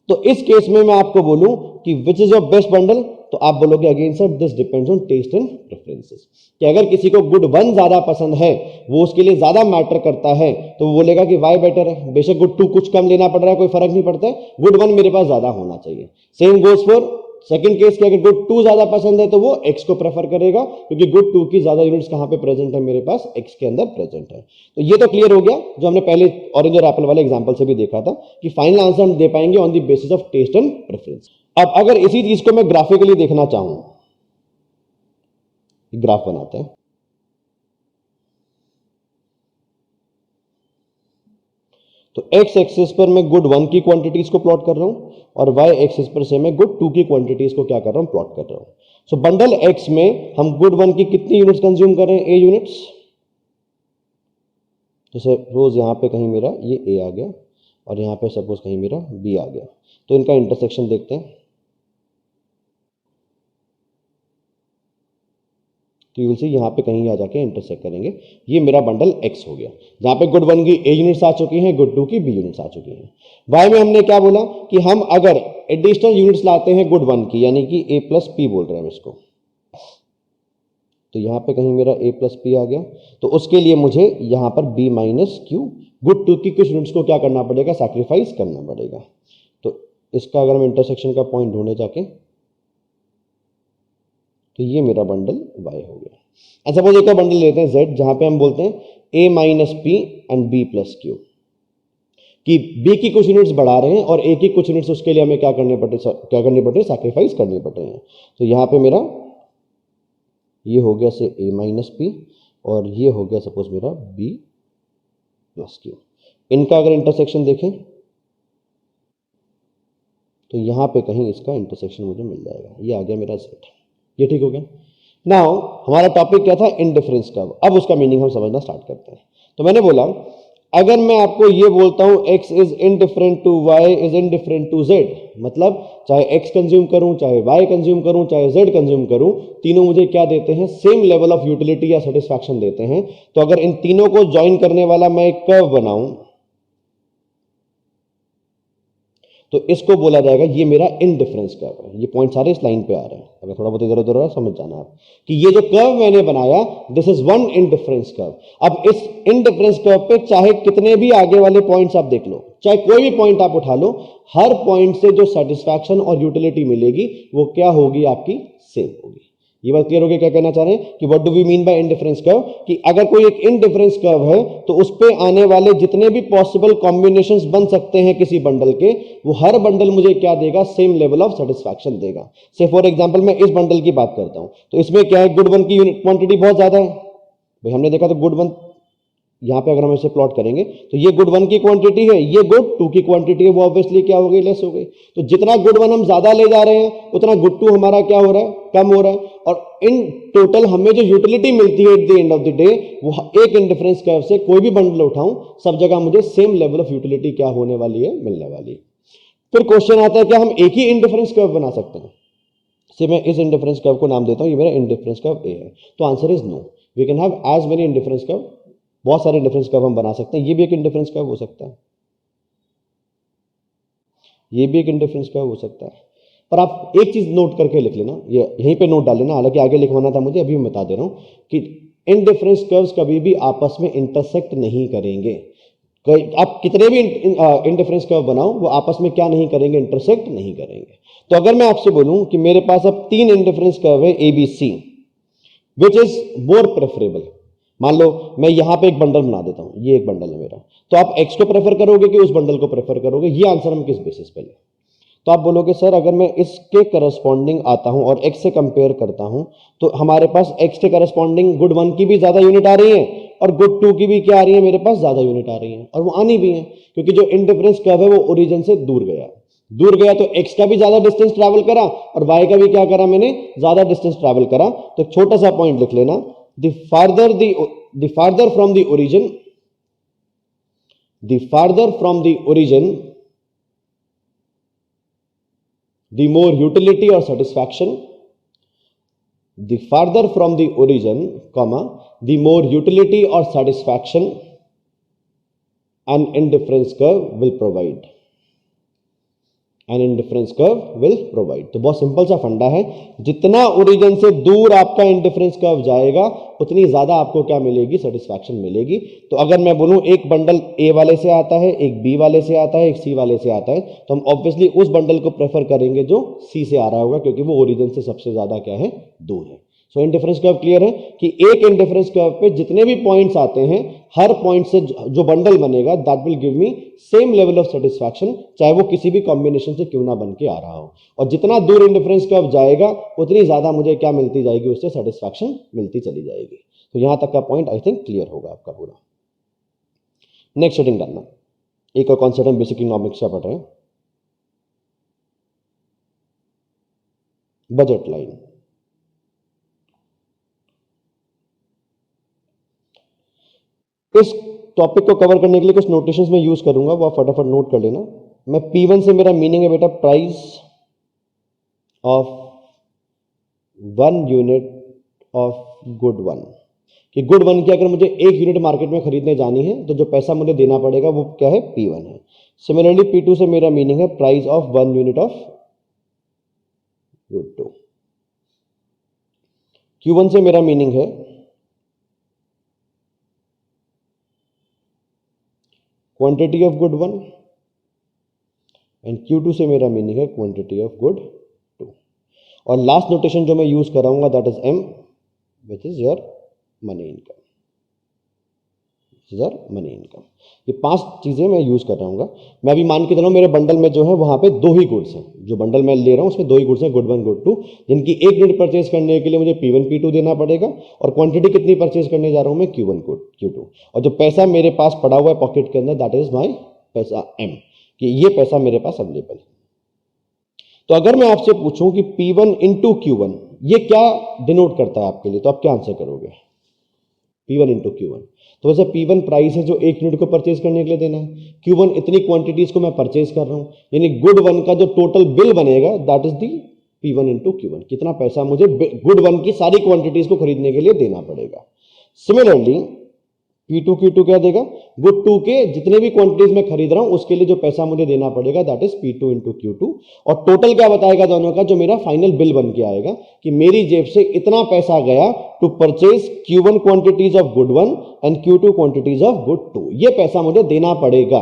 तो इस केस में मैं आपको बोलूं कि which is your best bundle, तो आप बोलोगे again sir this depends on taste and preferences. कि अगर किसी को गुड 1 ज्यादा पसंद है, वो उसके लिए ज्यादा मैटर करता है, तो वो बोलेगा कि वाई बेटर है। बेशक गुड 2 कुछ कम लेना पड़ रहा है, कोई फर्क नहीं पड़ता है, गुड 1 मेरे पास ज्यादा होना चाहिए। Same goes for second case के, अगर गुड 2 ज्यादा पसंद है तो वो एक्स को प्रेफर करेगा, क्योंकि गुड 2 की ज्यादा यूनिट्स कहां पे प्रेजेंट है? मेरे पास एक्स के अंदर प्रेजेंट है। तो ये तो क्लियर हो गया, जो हमने पहले ऑरेंज और एप्पल वाले एग्जांपल से भी देखा था कि फाइनल आंसर हम दे पाएंगे on the basis of taste and preference. अब अगर इसी चीज को मैं ग्राफिकली देखना चाहूं, ग्राफ बनाते हैं। तो एक्स एक्सिस पर मैं गुड 1 की क्वांटिटीज को प्लॉट कर रहा हूं, और वाई एक्सिस पर से मैं गुड 2 की क्वांटिटीज को क्या कर रहा हूं? प्लॉट कर रहा हूं। सो बंडल एक्स में हम गुड 1 की कितनी यूनिट्स कंज्यूम कर रहे हैं? A units. जैसे रोज यहां पे कहीं मेरा ये ए आ गया और यहां पे सपोज कहीं मेरा बी आ गया, तो इनका इंटरसेक्शन देखते हैं। तो यू से यहां पे कहीं आ जाके इंटरसेक्ट करेंगे, ये मेरा बंडल एक्स हो गया, जहां पे गुड 1 की ए यूनिट्स आ चुकी हैं, गुड 2 की बी यूनिट्स आ चुकी हैं। वाई में हमने क्या बोला कि हम अगर एडिशनल यूनिट्स लाते हैं गुड 1 की, यानी कि ए प्लस पी बोल रहे हैं हम इसको, तो यहां पे कहीं मेरा ए प्लस पी आ गया, तो उसके लिए मुझे यहां पर B minus Q good two की कुछ यूनिट्स को क्या करना पड़ेगा, सैक्रिफाइस करना पड़ेगा। तो इसका अगर हम इंटरसेक्शन का पॉइंट ढूंढे जाके, तो ये मेरा बंडल y हो गया। अच्छा सपोज एक और बंडल लेते हैं z, जहां पे हम बोलते हैं a minus P and b plus Q, कि b की कुछ यूनिट्स बढ़ा रहे हैं और a की कुछ यूनिट्स, उसके लिए हमें क्या करनी पड़े, सैक्रिफाइस करनी पड़े हैं। तो यहां पे मेरा ये हो गया से a माइनस पी, और ये हो गया सपोज मेरा b प्लस क्यू। इनका अगर इंटरसेक्शन देखें तो यहां पे कहीं इसका इंटरसेक्शन मुझे मिल जाएगा, ये आ गया मेरा z। ये ठीक हो गया। नाउ हमारा टॉपिक क्या था, इंडिफरेंस कर्व। अब उसका मीनिंग हम समझना स्टार्ट करते हैं। तो मैंने बोला अगर मैं आपको ये बोलता हूं x is indifferent to y is indifferent to z, मतलब चाहे x कंज्यूम करूं, चाहे y कंज्यूम करूं, चाहे z कंज्यूम करूं, तीनों मुझे क्या देते हैं, सेम लेवल ऑफ यूटिलिटी या सेटिस्फैक्शन देते हैं। तो अगर इन तीनों को ज्वाइन करने वाला मैं एक कर्व बनाऊं तो इसको बोला जाएगा, ये मेरा इनडिफरेंस कर्व है। ये पॉइंट सारे इस लाइन पे आ रहे हैं, अगर थोड़ा बहुत इधर उधर हो रहा है समझ जाना आप कि ये जो कर्व मैंने बनाया this is one indifference curve. अब इस इनडिफरेंस कर्व पे चाहे कितने भी आगे वाले पॉइंट्स आप देख लो, चाहे कोई भी पॉइंट आप उठा लो, हर पॉइंट से जो सेटिस्फैक्शन और यूटिलिटी मिलेगी वो क्या होगी, आपकी सेम होगी। ये बात क्लियर हो गई, क्या कहना चाह रहे हैं कि what do we mean by indifference curve, कि अगर कोई एक इनडिफरेंस कर्व है तो उस पे आने वाले जितने भी पॉसिबल कॉम्बिनेशंस बन सकते हैं किसी बंडल के, वो हर बंडल मुझे क्या देगा, सेम लेवल ऑफ सेटिस्फैक्शन देगा। से फॉर एग्जांपल मैं इस बंडल की बात करता हूं, तो इसमें क्या है, गुड वन की यूनिट क्वांटिटी बहुत ज्यादा है भाई, हमने देखा तो गुड वन, यहां पे अगर हम इसे प्लॉट करेंगे तो ये गुड वन की क्वांटिटी है, ये गुड टू की क्वांटिटी है, वो ऑब्वियसली क्या हो गई, लेस हो गई। तो जितना गुड वन हम ज्यादा ले जा रहे हैं उतना गुड टू हमारा क्या हो रहा है, कम हो रहा है। और इन टोटल हमें जो यूटिलिटी मिलती है eight the end of the day, वो एक इंडिफरेंस कर्व से कोई भी बंडल उठाऊं, सब जगह मुझे सेम लेवल ऑफ यूटिलिटी क्या होने वाली है, मिलने वाली है। फिर क्वेश्चन आता है क्या हम एक ही इंडिफरेंस कर्व बना सकते हैं। से मैं इस इंडिफरेंस कर्व को नाम देता हूं, ये मेरा इंडिफरेंस कर्व ए है। तो answer is no, we can have as many indifference curve, बहुत सारे इंडिफरेंस कर्व हम बना सकते हैं। ये भी एक इंडिफरेंस कर्व हो सकता है, ये भी एक इंडिफरेंस कर्व हो सकता है। पर आप एक चीज नोट करके लिख लेना, ये यहीं पे नोट डाल लेना, हालांकि आगे लिखवाना था मुझे, अभी मैं बता दे रहा हूं कि इंडिफरेंस कर्व्स कभी भी आपस में इंटरसेक्ट नहीं करेंगे। आप कितने भी इंडिफरेंस कर्व बनाओ, वो आपस में क्या नहीं करेंगे, इंटरसेक्ट नहीं करेंगे। तो अगर मैं आपसे बोलूं कि मेरे पास अब तीन इंडिफरेंस कर्व है A B C, which is more preferable, मान लो मैं यहां पे एक बंडल बना देता हूं, ये एक बंडल है मेरा, तो आप एक्स को प्रेफर करोगे कि उस बंडल को प्रेफर करोगे, ये आंसर हम किस बेसिस पे लें। तो आप बोलोगे सर अगर मैं इसके करस्पॉन्डिंग आता हूं और एक्स से कंपेयर करता हूं, तो हमारे पास एक्स के करस्पॉन्डिंग गुड वन की भी ज्यादा यूनिट आ रही है और गुड टू की भी क्या आ रही है, मेरे पास ज्यादा यूनिट आ रही है, और वो आनी भी है क्योंकि जो इंडिफरेंस कर्व है वो ओरिजिन से दूर गया, दूर गया तो एक्स का भी ज्यादा डिस्टेंस ट्रैवल करा और वाई का भी क्या करा, मैंने ज्यादा डिस्टेंस ट्रैवल करा। तो छोटा सा पॉइंट लिख लेना, the farther from the origin, the farther from the origin, the more utility or satisfaction, the farther from the origin, comma, the more utility or satisfaction an indifference curve will provide, an indifference curve will provide। तो बहुत simple सा फंडा है, जितना origin से दूर आपका indifference curve जाएगा उतनी ज्यादा आपको क्या मिलेगी, सेटिस्फैक्शन मिलेगी। तो अगर मैं बोलूं एक बंडल ए वाले से आता है, एक बी वाले से आता है, एक सी वाले से आता है, तो हम ऑब्वियसली उस बंडल को प्रेफर करेंगे जो सी से आ रहा होगा, क्योंकि वो ओरिजिन से सबसे ज्यादा क्या है, दूर है। सो इंडिफरेंस कर्व क्लियर है कि एक इंडिफरेंस कर्व पे जितने भी पॉइंट्स आते हैं, हर पॉइंट से जो बंडल बनेगा that will give me same level of satisfaction, चाहे वो किसी भी कॉम्बिनेशन से क्यों ना बन के आ रहा हो। और जितना दूर इंडिफरेंस कर्व जाएगा उतनी ज्यादा मुझे क्या मिलती जाएगी, उससे सेटिस्फैक्शन मिलती चली जाएगी। तो यहां तक का पॉइंट आई थिंक क्लियर होगा आपका पूरा। नेक्स्ट हेडिंग डालना, एक और कॉन्सेप्ट हम बेसिक इकोनॉमिक्स का पढ़ रहे हैं, बजट लाइन। इस टॉपिक को कवर करने के लिए कुछ नोटेशंस में यूज करूंगा, वो आप फटाफट नोट कर लेना। मैं P1 से मेरा मीनिंग है बेटा price of 1 unit of good one, कि गुड वन की अगर मुझे 1 यूनिट मार्केट में खरीदने जानी है तो जो पैसा मुझे देना पड़ेगा वो क्या है, P1 है। सिमिलरली P2 से मेरा मीनिंग है price of 1 unit of good two. Q1 से मेरा मीनिंग है quantity of good 1 and Q2 से मेरा मीनिंग है क्वांटिटी ऑफ गुड 2। और लास्ट नोटेशन जो मैं यूज कराऊंगा that is M, which is your money income, money income. ये 5 चीजें मैं यूज कर रहा हूँ। मैं अभी मान के चला हूं मेरे बंडल में जो है वहां पे 2 ही गुड्स हैं, जो बंडल मैं ले रहा हूं उसमें 2 ही गुड्स हैं, गुड 1 गुड 2, जिनकी 1 यूनिट परचेज करने के लिए मुझे P1 P2 देना पड़ेगा और क्वांटिटी कितनी परचेज करने जा रहा हूं मैं Q1 Q2। और जो पैसा मेरे पास पड़ा हुआ है पॉकेट के अंदर दैट इज माई पैसा M, कि ये पैसा मेरे पास अवेलेबल है। तो अगर मैं आपसे पूछूं कि P1 इंटू Q1 ये क्या डिनोट करता है आपके लिए, तो आप क्या आंसर करोगे? P1 इंटू Q1, तो वैसे P1 प्राइस है जो 1 यूनिट को परचेज करने के लिए देना है, Q1 इतनी क्वांटिटीज को मैं परचेज कर रहा हूं, यानी गुड 1 का जो टोटल बिल बनेगा that is the P1 into Q1, कितना पैसा मुझे गुड 1 की सारी क्वांटिटीज को खरीदने के लिए देना पड़ेगा। सिमिलरली P2 Q2 क्या देगा, गुड 2 के जितने भी क्वांटिटीज मैं खरीद रहा हूं उसके लिए जो पैसा मुझे देना पड़ेगा that is P2 into Q2, और टोटल क्या बताएगा दोनों का, जो मेरा फाइनल बिल बन के आएगा कि मेरी जेब से इतना पैसा गया to purchase Q1 quantities of good 1 and Q2 quantities of good 2, ये पैसा मुझे देना पड़ेगा।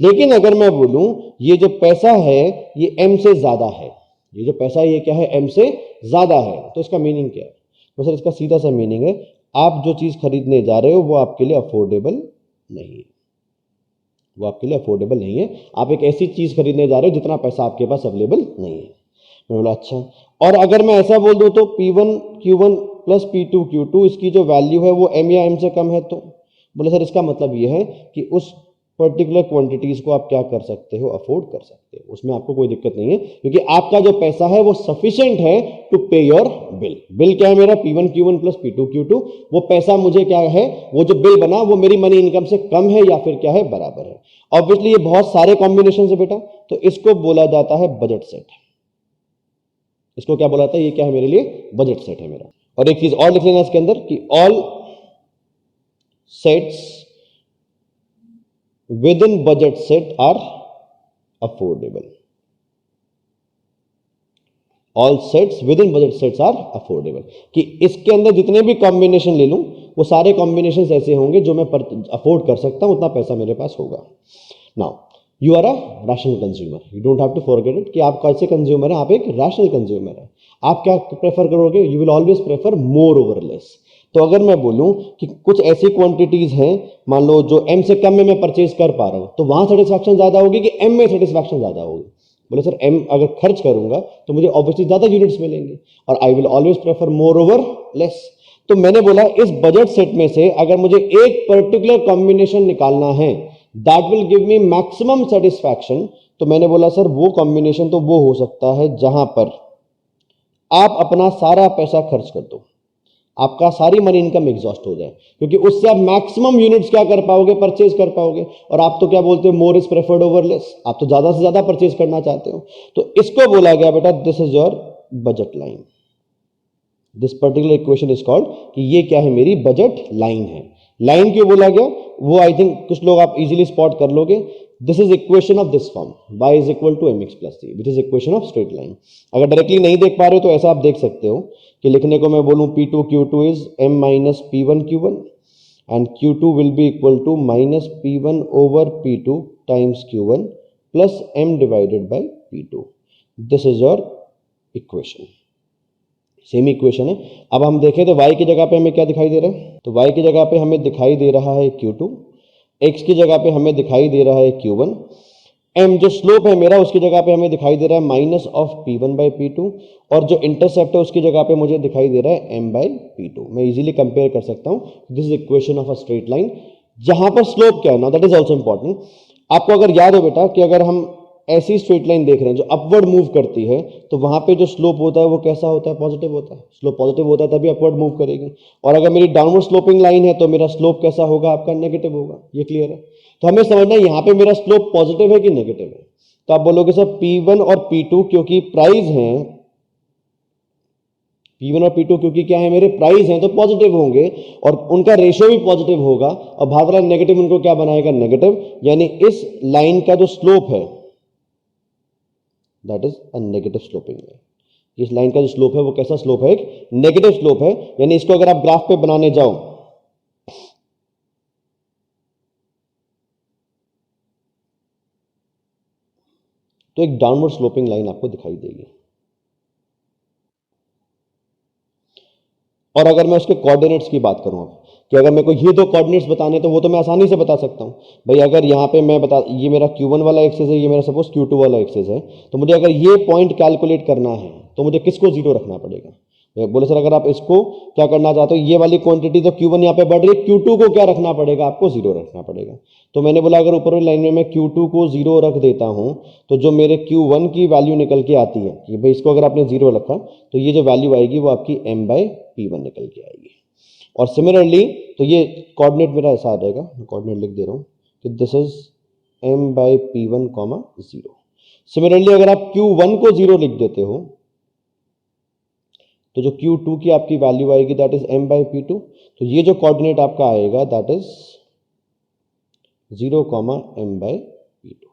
लेकिन अगर मैं बोलूं ये जो पैसा है ये M से ज्यादा है, ये जो पैसा है ये क्या है, M से ज्यादा है, तो इसका मीनिंग क्या है? तो सर इसका सीधा सा मीनिंग है आप जो चीज खरीदने जा रहे हो वो आपके लिए अफोर्डेबल नहीं है, वो आपके लिए अफोर्डेबल नहीं है। आप एक ऐसी चीज खरीदने जा रहे हो जितना पैसा आपके पास अवेलेबल नहीं है। मैं बोला अच्छा, और अगर मैं ऐसा बोल दूं तो P1 Q1 plus P2 Q2 इसकी जो वैल्यू है वो M या M से कम है, तो बोले सर इसका मतलब ये है कि उस पर्टिकुलर क्वांटिटीज को आप क्या कर सकते हो, अफोर्ड कर सकते हो, उसमें आपको कोई दिक्कत नहीं है, क्योंकि आपका जो पैसा है वो सफिशिएंट है टू पे योर बिल। बिल क्या है मेरा P1 Q1 plus P2 Q2, वो पैसा मुझे क्या है, वो जो बिल बना वो मेरी मनी इनकम से कम है या फिर क्या है, बराबर है। ऑब्वियसली ये बहुत सारे कॉम्बिनेशन है बेटा, तो इसको बोला जाता है बजट सेट। इसको क्या बोला जाता है, ये क्या है मेरे लिए, बजट सेट है मेरा। और एक चीज और लिख लेना इसके अंदर कि all sets within budget set are affordable, all sets within budget sets are affordable, कि इसके अंदर जितने भी कॉम्बिनेशन ले लूं वो सारे कॉम्बिनेशन ऐसे होंगे जो मैं अफोर्ड कर सकता हूं, उतना पैसा मेरे पास होगा। Now you are a rational consumer, you don't have to forget it कि आप कैसे कंज्यूमर हैं, आप एक रैशनल कंज्यूमर हैं। आप क्या प्रेफर करोगे, you will always prefer more over less. तो अगर मैं बोलूं कि कुछ ऐसी क्वांटिटीज हैं मान लो जो M से कम में मैं परचेज कर पा रहा हूं, तो वहां सेटिस्फैक्शन ज्यादा होगी कि M में सेटिस्फैक्शन ज्यादा होगी? बोले सर M अगर खर्च करूंगा तो मुझे ऑब्वियसली ज्यादा यूनिट्स मिलेंगे और आई will always prefer more over less. तो मैंने बोला इस बजट सेट में से अगर मुझे एक पर्टिकुलर कॉम्बिनेशन निकालना है that will give me maximum satisfaction, तो मैंने बोला सर वो कॉम्बिनेशन तो वो हो सकता है जहां पर आप अपना सारा पैसा खर्च कर दो, आपका सारी मनी इनकम एग्जॉस्ट हो जाए, क्योंकि उससे आप मैक्सिमम यूनिट्स क्या कर पाओगे, परचेज कर पाओगे। और आप तो क्या बोलते हो, मोर इज प्रेफर्ड ओवर लेस, आप तो ज्यादा से ज्यादा परचेज करना चाहते हो। तो इसको बोला गया बेटा this is your budget line. This particular equation is called कि ये क्या है, मेरी बजट लाइन है। लाइन क्यों बोला गया वो आई थिंक कुछ लोग आप इजीली स्पॉट कर लोगे। This is equation of this form, y is equal to mx plus c, which is equation of straight line. अगर डायरेक्टली नहीं देख पा रहे हो तो ऐसा आप देख सकते हो कि लिखने को मैं बोलूं P2 Q2 is m minus P1 Q1 and Q2 will be equal to minus P1 over P2 times Q1 plus m divided by P2। This is your equation, same equation है। अब हम देखें तो y की जगह पे हमें क्या दिखाई दे रहा है, तो y की जगह पे हमें दिखाई दे रहा है Q2, x की जगह पे हमें दिखाई दे रहा है Q1, m जो स्लोप है मेरा उसकी जगह पे हमें दिखाई दे रहा है minus of P1 by P2, और जो इंटरसेप्ट है उसकी जगह पे मुझे दिखाई दे रहा है m बाई P2। मैं इजीली कंपेयर कर सकता हूं, this is equation of a straight line जहां पर स्लोप क्या है ना, दैट इज ऑल्सो इंपॉर्टेंट। आपको अगर याद हो बेटा कि अगर हम ऐसी स्ट्रेट लाइन देख रहे हैं जो अपवर्ड मूव करती है, तो वहां पे जो स्लोप होता है वो कैसा होता है, पॉजिटिव होता है। स्लोप पॉजिटिव होता है तभी अपवर्ड मूव करेगी। और अगर मेरी डाउनवर्ड स्लोपिंग लाइन है तो मेरा स्लोप कैसा होगा, आपका नेगेटिव होगा। ये क्लियर है? तो हमें समझना है यहाँ पे मेरा स्लोप पॉजिटिव है कि नेगेटिव है। तो आप बोलोगे सर P1 और P2 क्योंकि प्राइस हैं, P1 और P2 क्योंकि क्या है, मेरे प्राइस हैं तो पॉजिटिव होंगे और उनका रेशियो भी पॉजिटिव होगा, और भाग वाला नेगेटिव उनको क्या बनाएगा, नेगेटिव। यानी इस लाइन का जो स्लोप है that is a negative sloping line. इस लाइन का जो स्लोप है वो कैसा स्लोप है, एक नेगेटिव स्लोप है। यानी इसको अगर आप ग्राफ पे बनाने जाओ तो एक डाउनवर्ड स्लोपिंग लाइन आपको दिखाई देगी। और अगर मैं उसके कोऑर्डिनेट्स की बात करूं कि अगर मेरे को ये दो कोऑर्डिनेट्स बताने तो वो तो मैं आसानी से बता सकता हूं भाई। अगर यहां पे मैं बता, ये मेरा Q1 वाला एक्सिस है, ये मेरा सपोज Q2 वाला एक्सिस है, तो मुझे अगर ये पॉइंट कैलकुलेट करना है तो मुझे किसको जीरो रखना पड़ेगा? बोले सर अगर आप इसको क्या करना चाहते हो, ये वाली क्वांटिटी तो Q1 यहाँ पे बढ़ रही है, Q2 को क्या रखना पड़ेगा? आपको जीरो रखना पड़ेगा। तो मैंने बोला अगर ऊपर वाली लाइन में मैं Q2 को जीरो रख देता हूं तो जो मेरे Q1 की वैल्यू निकल के आती है कि भाई इसको अगर आपने जीरो रखा तो ये जो वैल्यू आएगी वो आपकी m/P1 निकल के आएगी। और सिमिलरली तो ये कोऑर्डिनेट मेरा ऐसा आ जाएगा, मैं कोऑर्डिनेट लिख दे रहा हूं कि दिस इज m/P1, 0। सिमिलरली अगर आप Q1 को जीरो लिख देते हो तो जो Q2 की आपकी वैल्यू आएगी दैट इज m/P2। तो ये जो कोऑर्डिनेट आपका आएगा दैट इज 0, m/P2।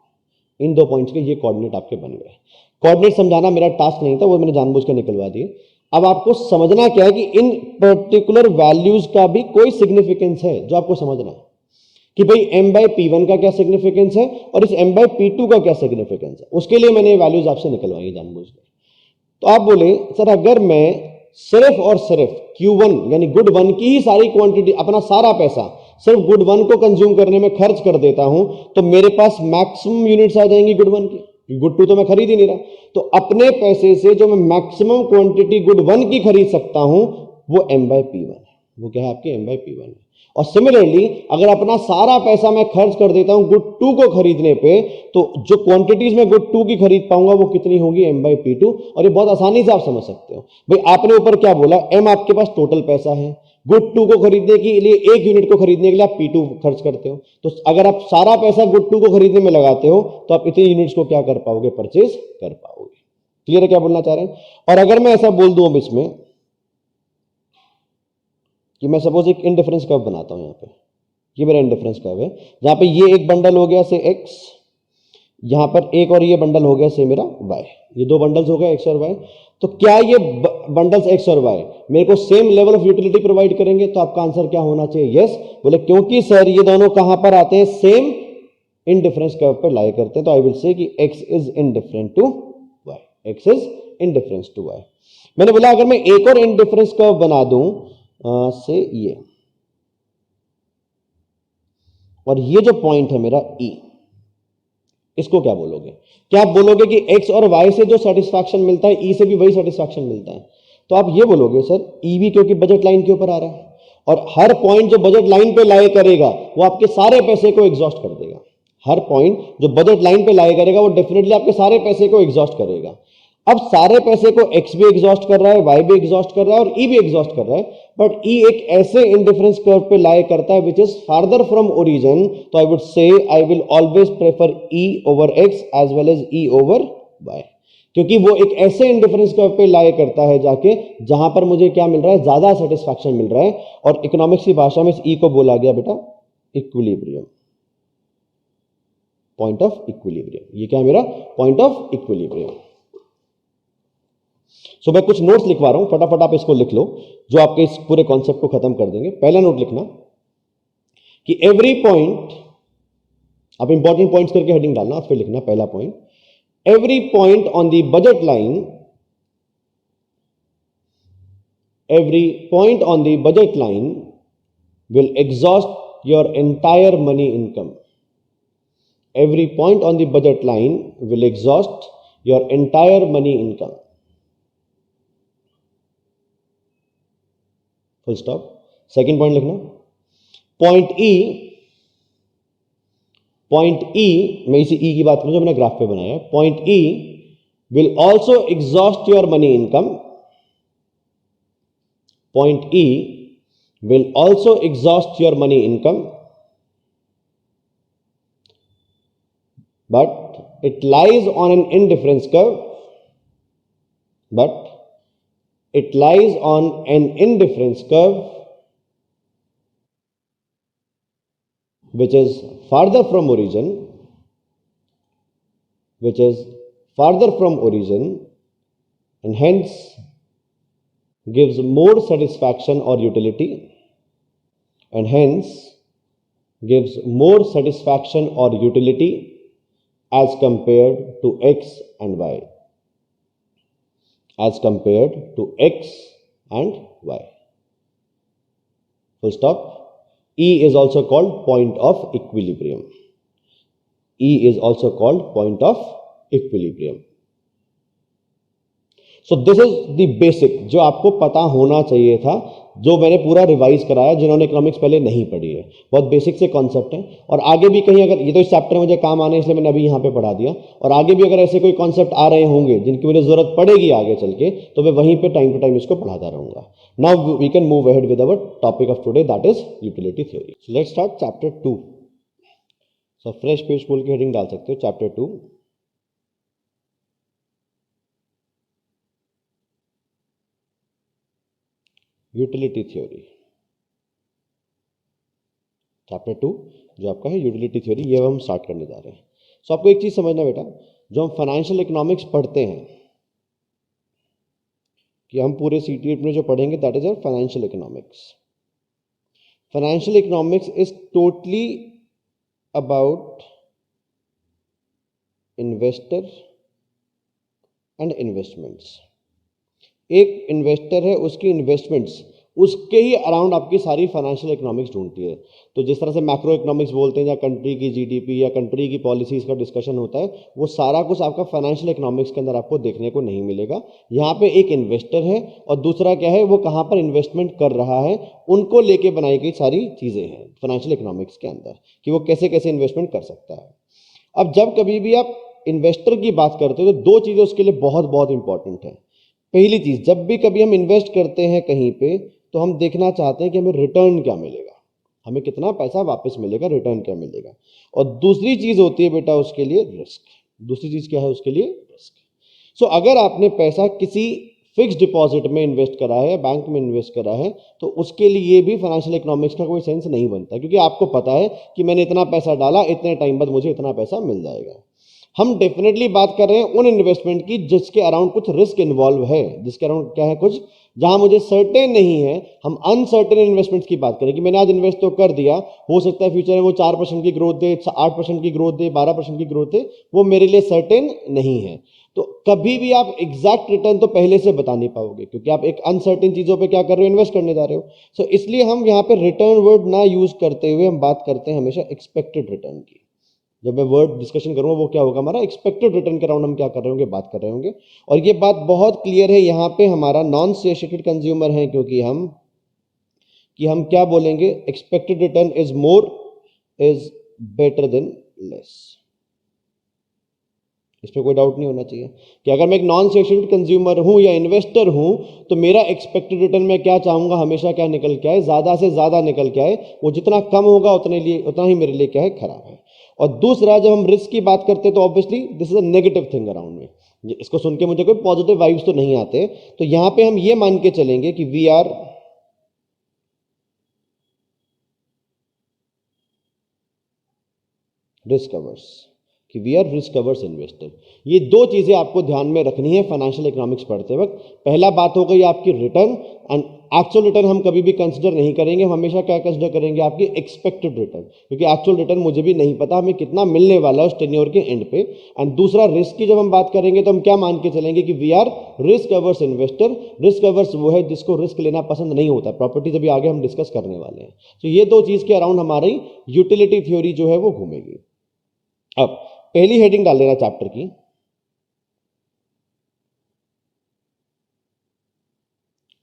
इन दो पॉइंट्स के ये कोऑर्डिनेट आपके बन गए। कोऑर्डिनेट समझाना मेरा टास्क नहीं था, वो मैंने जानबूझ के निकलवा दिए। अब आपको समझना क्या है कि इन पर्टिकुलर वैल्यूज का भी कोई सिग्निफिकेंस है जो आपको समझना है कि भाई m/P1 का क्या सिग्निफिकेंस है और इस m/P2 का क्या सिग्निफिकेंस है। उसके लिए मैंने वैल्यूज आपसे निकलवाई जानबूझ के। तो आप बोले सर अगर मैं सिर्फ और सिर्फ Q1 यानी गुड वन की ही सारी क्वांटिटी, अपना सारा पैसा सिर्फ गुड वन को कंज्यूम करने में खर्च कर देता हूं तो मेरे पास मैक्सिमम यूनिट्स आ जाएंगी गुड वन की। गुड टू तो मैं खरीद ही नहीं रहा, तो अपने पैसे से जो मैं मैक्सिमम क्वांटिटी गुड वन की खरीद सकता हूं वो m/P1 है। वो क्या है? आपकी m/P1 है। और सिमिलरली अगर अपना सारा पैसा मैं खर्च कर देता हूं गुड टू को खरीदने पे तो जो क्वांटिटीज में गुड टू की खरीद पाऊंगा वो कितनी होगी? m/P2। और ये बहुत आसानी से आप समझ सकते हो भाई। आपने ऊपर क्या बोला? m आपके पास टोटल पैसा है, गुड टू को खरीदने के लिए, एक यूनिट को खरीदने के लिए आप P2 खर्च करते हो। तो अगर आप सारा पैसा गुड टू को खरीदने में लगाते हो तो आप इतनी यूनिट्स को क्या कर पाओगे? परचेज कर पाओगे। क्लियर है क्या बोलना चाह रहे हैं? और अगर मैं ऐसा बोल दूं अब इसमें कि मैं सपोज एक इंडिफरेंस कर्व बनाता हूं, यहां पे ये मेरा इंडिफरेंस कर्व है जहां पे ये एक बंडल हो गया से x, यहां पर एक और ये बंडल हो गया से मेरा y, ये दो बंडल्स हो गए x और y। तो क्या ये बंडल्स x और y मेरे को same level of utility provide करेंगे? तो आपका आंसर क्या होना चाहिए? यस। बोले क्योंकि सर ये दोनों कहां पर आते हैं? सेम इंडिफरेंस कर्व पर लाई करते हैं। तो आई विल से कि x is indifferent to y, x is indifference to y। मैंने बोला अगर मैं एक और इंडिफरेंस कर्व बना दूं से ये, और ये जो पॉइंट है मेरा E, इसको क्या बोलोगे? क्या आप बोलोगे कि x और y से जो सेटिस्फैक्शन मिलता है E से भी वही सेटिस्फैक्शन मिलता है? तो आप ये बोलोगे सर E भी क्योंकि बजट लाइन के ऊपर आ रहा है और हर पॉइंट जो बजट लाइन पे लाए करेगा वो आपके सारे पैसे को एग्जॉस्ट कर देगा। हर पॉइंट जो बजट लाइन पे लाए करेगा वो डेफिनेटली आपके सारे पैसे को एग्जॉस्ट करेगा। अब सारे पैसे को x भी एग्जॉस्ट कर रहा है, y भी एग्जॉस्ट कर रहा है और E भी एग्जॉस्ट कर रहा है, बट E एक ऐसे इंडिफरेंस कर्व पे लाई करता है which is farther from origin. तो I would say I will always prefer E over x as well as E over y, क्योंकि वो एक ऐसे इंडिफरेंस कर्व पे लाई करता है जाके जहां पर मुझे क्या मिल रहा है? ज्यादा सेटिस्फैक्शन मिल रहा है। और इकोनॉमिक्स की भाषा में इस E को बोला गया बेटा इक्विलिब्रियम, पॉइंट ऑफ इक्विलिब्रियम। ये क्या है मेरा? Point of equilibrium. सो मैं कुछ नोट्स लिखवा रहा हूं, फटाफट आप इसको लिख लो जो आपके इस पूरे कॉन्सेप्ट को खत्म कर देंगे। पहला नोट लिखना कि एवरी पॉइंट, आप इंपॉर्टेंट पॉइंट्स करके हेडिंग डालना, फिर लिखना पहला point, every point on the budget line, every point on the budget line will exhaust your entire money income. Every point on the budget line will exhaust your entire money income. Full stop. Second point लिखना, point ई, मैं इसी ई की बात करूं जो मैंने graph पे बनाया, point E will also exhaust your money income. Point E will also exhaust your money income, but it lies on an indifference curve, but it lies on an indifference curve which is farther from origin, and hence gives more satisfaction or utility, and hence gives more satisfaction or utility as compared to x and y, as compared to x and y. Full stop. E is also called point of equilibrium. E is also called point of equilibrium. So this is the basic जो आपको पता होना चाहिए था, जो मैंने पूरा revise कराया जिन्होंने इकोनॉमिक्स पहले नहीं पढ़ी है। बहुत बेसिक से कॉन्सेप्ट है, और आगे भी कहीं अगर ये तो इस चैप्टर में मुझे काम आने इसलिए मैंने अभी यहाँ पे पढ़ा दिया, और आगे भी अगर ऐसे कोई कॉन्सेप्ट आ रहे होंगे जिनकी मुझे जरूरत पड़ेगी आगे चल के, तो मैं वहीं पे टाइम टू टाइम इसको पढ़ाता रहूंगा। Now we can move ahead with our topic of today, that is utility theory. So let's start chapter 2। So fresh page खोल के हेडिंग डाल सकते हो, चैप्टर 2, यूटिलिटी थ्योरी। चैप्टर 2 जो आपका है यूटिलिटी थ्योरी, ये हम स्टार्ट करने जा रहे हैं। सो आपको एक चीज समझना बेटा, जो हम फाइनेंशियल इकोनॉमिक्स पढ़ते हैं, कि हम पूरे सीटीएट में जो पढ़ेंगे that is our financial economics. Financial economics is totally about investor and investments. एक इन्वेस्टर है, उसकी इन्वेस्टमेंट्स, उसके ही अराउंड आपकी सारी फाइनेंशियल इकोनॉमिक्स ढूंढती है। तो जिस तरह से मैक्रो इकोनॉमिक्स बोलते हैं, या कंट्री की जीडीपी या कंट्री की पॉलिसीज का डिस्कशन होता है, वो सारा कुछ आपका फाइनेंशियल इकोनॉमिक्स के अंदर आपको देखने को नहीं मिलेगा। यहाँ पे एक इन्वेस्टर है और दूसरा क्या है, वो कहाँ पर इन्वेस्टमेंट कर रहा है, उनको लेके बनाई गई सारी चीजें हैं फाइनेंशियल इकोनॉमिक्स के अंदर, कि वो कैसे कैसे इन्वेस्टमेंट कर सकता है। अब जब कभी भी आप इन्वेस्टर की बात करते हो तो दो चीजें उसके लिए बहुत बहुत इंपॉर्टेंट है। पहली चीज, जब भी कभी हम इन्वेस्ट करते हैं कहीं पे, तो हम देखना चाहते हैं कि हमें रिटर्न क्या मिलेगा, हमें कितना पैसा वापस मिलेगा, रिटर्न क्या मिलेगा। और दूसरी चीज होती है बेटा उसके लिए रिस्क। दूसरी चीज क्या है उसके लिए? रिस्क। सो अगर आपने पैसा किसी फिक्स डिपॉजिट में इन्वेस्ट करा है, बैंक में इन्वेस्ट करा है, तो उसके लिए भी फाइनेंशियल इकोनॉमिक्स का कोई सेंस नहीं बनता, क्योंकि आपको पता है कि मैंने इतना पैसा डाला, इतने टाइम बाद मुझे इतना पैसा मिल जाएगा। हम डेफिनेटली बात कर रहे हैं उन इन्वेस्टमेंट की जिसके अराउंड कुछ रिस्क इन्वॉल्व है, जिसके अराउंड क्या है, कुछ जहां मुझे सर्टेन नहीं है। हम अनसर्टेन इन्वेस्टमेंट्स की बात करें कि मैंने आज इन्वेस्ट तो कर दिया, हो सकता है फ्यूचर में वो 4% की ग्रोथ दे, 8% की ग्रोथ दे, 12% की ग्रोथ दे, वो मेरे लिए सर्टेन नहीं है। तो कभी भी आप एग्जैक्ट रिटर्न तो पहले से बता नहीं पाओगे, क्योंकि आप एक अनसर्टेन चीजों पे क्या कर रहे हो, इन्वेस्ट करने जा रहे हो। सो इसलिए हम यहाँ पे रिटर्न वर्ड ना यूज करते हुए हम बात करते हैं हमेशा एक्सपेक्टेड रिटर्न की। जब मैं वर्ड डिस्कशन करूंगा वो क्या होगा, हमारा एक्सपेक्टेड रिटर्न के अराउंड हम क्या कर रहे होंगे, बात कर रहे होंगे। और ये बात बहुत क्लियर है, यहाँ पे हमारा नॉन सेशेटेड कंज्यूमर है, क्योंकि हम क्या बोलेंगे, expected return is more is better than less. इस पर कोई डाउट नहीं होना चाहिए कि अगर मैं एक नॉन सेशेटेड कंज्यूमर हूं या इन्वेस्टर हूं, तो मेरा एक्सपेक्टेड रिटर्न में क्या चाहूंगा, हमेशा क्या निकल के आए, ज्यादा से ज्यादा निकल के आए। वो जितना कम होगा उतना ही मेरे लिए क्या है, खराब है। और दूसरा, जब हम रिस्क की बात करते हैं तो obviously this is a negative thing around में। इसको सुन के मुझे कोई पॉजिटिव वाइब्स तो नहीं आते। तो यहां पे हम ये मान के चलेंगे कि वी आर रिस्क अवर्स, कि we are risk averse investor. ये दो चीजें आपको ध्यान में रखनी है फाइनेंशियल इकोनॉमिक्स पढ़ते वक्त। पहला बात हो गई आपकी रिटर्न, एंड एक्चुअल रिटर्न हम कभी भी कंसिडर नहीं करेंगे, हम हमेशा क्या कंसिडर करेंगे, आपकी एक्सपेक्टेड रिटर्न, क्योंकि एक्चुअल रिटर्न मुझे भी नहीं पता हमें कितना मिलने वाला है उस टेन्योर के एंड पे। एंड दूसरा, रिस्क की जब हम बात करेंगे तो हम क्या मान के चलेंगे कि we are risk averse investor. Risk averse वो है जिसको रिस्क लेना पसंद नहीं होता। प्रॉपर्टीज अभी आगे हम डिस्कस करने वाले हैं। तो ये दो चीज के अराउंड हमारी यूटिलिटी थ्योरी जो है वो घूमेगी। अब पहली हेडिंग डाल देना चैप्टर की,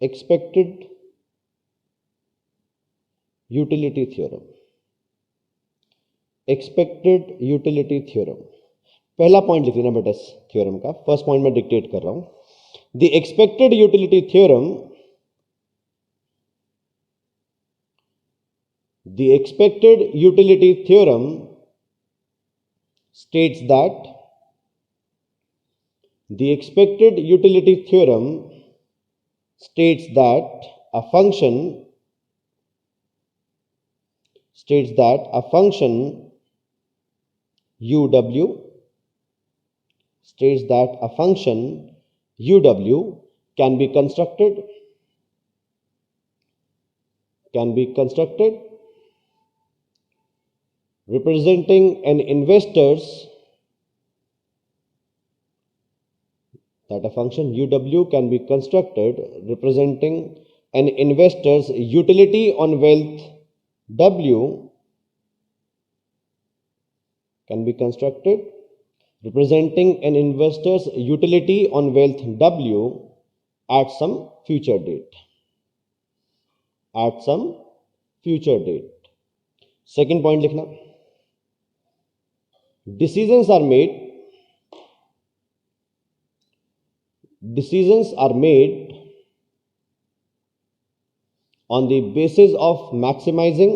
expected utility theorem. Expected utility theorem, पहला पॉइंट लिख लेना बेटा इस थ्योरम का। फर्स्ट पॉइंट मैं डिक्टेट कर रहा हूं। The expected utility theorem, the expected utility theorem states that the expected utility theorem states that a function uw states that a function uw can be constructed representing an investor's that a function uw can be constructed representing an investor's utility on wealth w can be constructed representing an investor's utility on wealth w at some future date. At some future date. Second point लिखना. Decisions are made on the basis of maximizing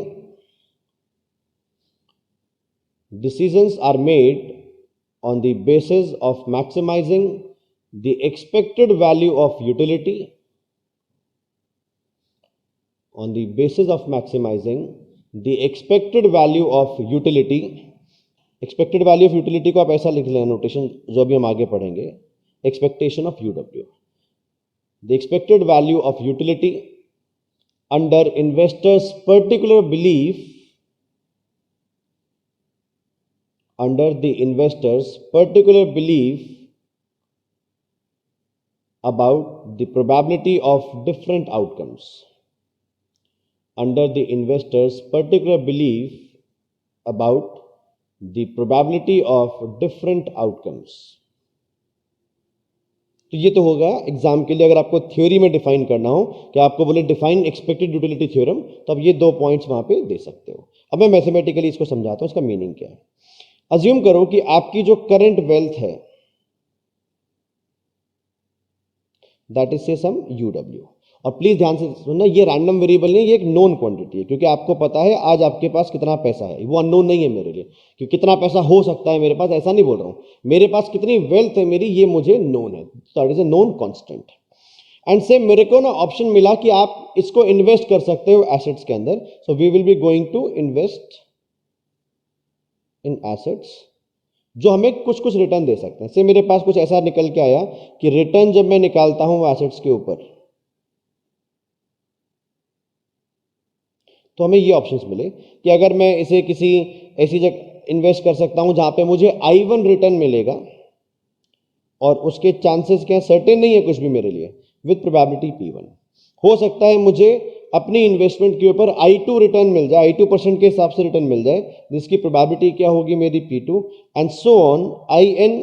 the expected value of utility expected value of utility को आप ऐसा लिख लेना, notation जो अभी हम आगे पढ़ेंगे, expectation of UW, the expected value of utility under investors particular belief about the probability of different outcomes. Under the investor's particular belief about the probability of different outcomes. तो ये तो होगा एग्जाम के लिए, अगर आपको थ्योरी में define करना हो कि आपको बोले डिफाइन एक्सपेक्टेड यूटिलिटी थ्योरम, तो आप ये 2 पॉइंट्स वहां पे दे सकते हो. अब मैं मैथमेटिकली इसको समझाता हूं, इसका मीनिंग क्या है. अज्यूम करो कि आपकी जो करंट वेल्थ है दैट इज से सम यूडब्ल्यू, और प्लीज ध्यान से सुनना, ये रैंडम वेरिएबल नहीं, ये एक नोन क्वांटिटी है, क्योंकि आपको पता है आज आपके पास कितना पैसा है, वो अननोन नहीं है मेरे लिए, कि कितना पैसा हो सकता है मेरे पास, ऐसा नहीं बोल रहा हूं. मेरे पास कितनी वेल्थ है मेरी, ये मुझे नोन है, that is a known constant. And से मेरे को ना ऑप्शन मिला कि आप इसको इन्वेस्ट कर सकते हो एसेट्स के अंदर. So we will be going to invest in assets जो हमें कुछ कुछ रिटर्न दे सकते हैं. से मेरे पास कुछ ऐसा निकल के आया कि रिटर्न जब मैं निकालता हूं एसेट्स के ऊपर, तो हमें ये ऑप्शंस मिले कि अगर मैं इसे किसी ऐसी जगह इन्वेस्ट कर सकता हूं जहां पे मुझे I1 रिटर्न मिलेगा, और उसके चांसेस क्या, सर्टेन नहीं है कुछ भी मेरे लिए, विद प्रोबेबिलिटी P1. हो सकता है मुझे अपनी इन्वेस्टमेंट के ऊपर I2 रिटर्न मिल जाए, I2% के हिसाब से रिटर्न मिल जाए, जिसकी प्रोबेबिलिटी क्या होगी मेरी P2, and so on IN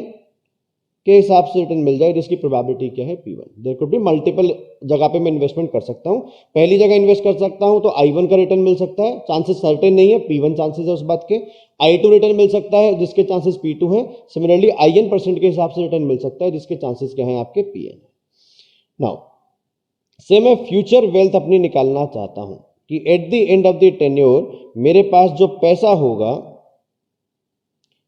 के हिसाब से रिटर्न मिल जाए, जिसकी प्रोबेबिलिटी क्या है P1. There could be multiple जगह पे मैं इन्वेस्टमेंट कर सकता हूं. पहली जगह इन्वेस्ट कर सकता हूं तो I1 का रिटर्न मिल सकता है, चांसेस सर्टेन नहीं है, P1 चांसेस है उस बात के. I2 रिटर्न मिल सकता है जिसके चांसेस P2 है. सिमिलरली IN% के हिसाब से रिटर्न मिल सकता है जिसके चांसेस क्या है आपके PN. नाउ से मैं फ्यूचर वेल्थ अपनी निकालना चाहता हूं कि eight the end of the tenure मेरे पास जो पैसा होगा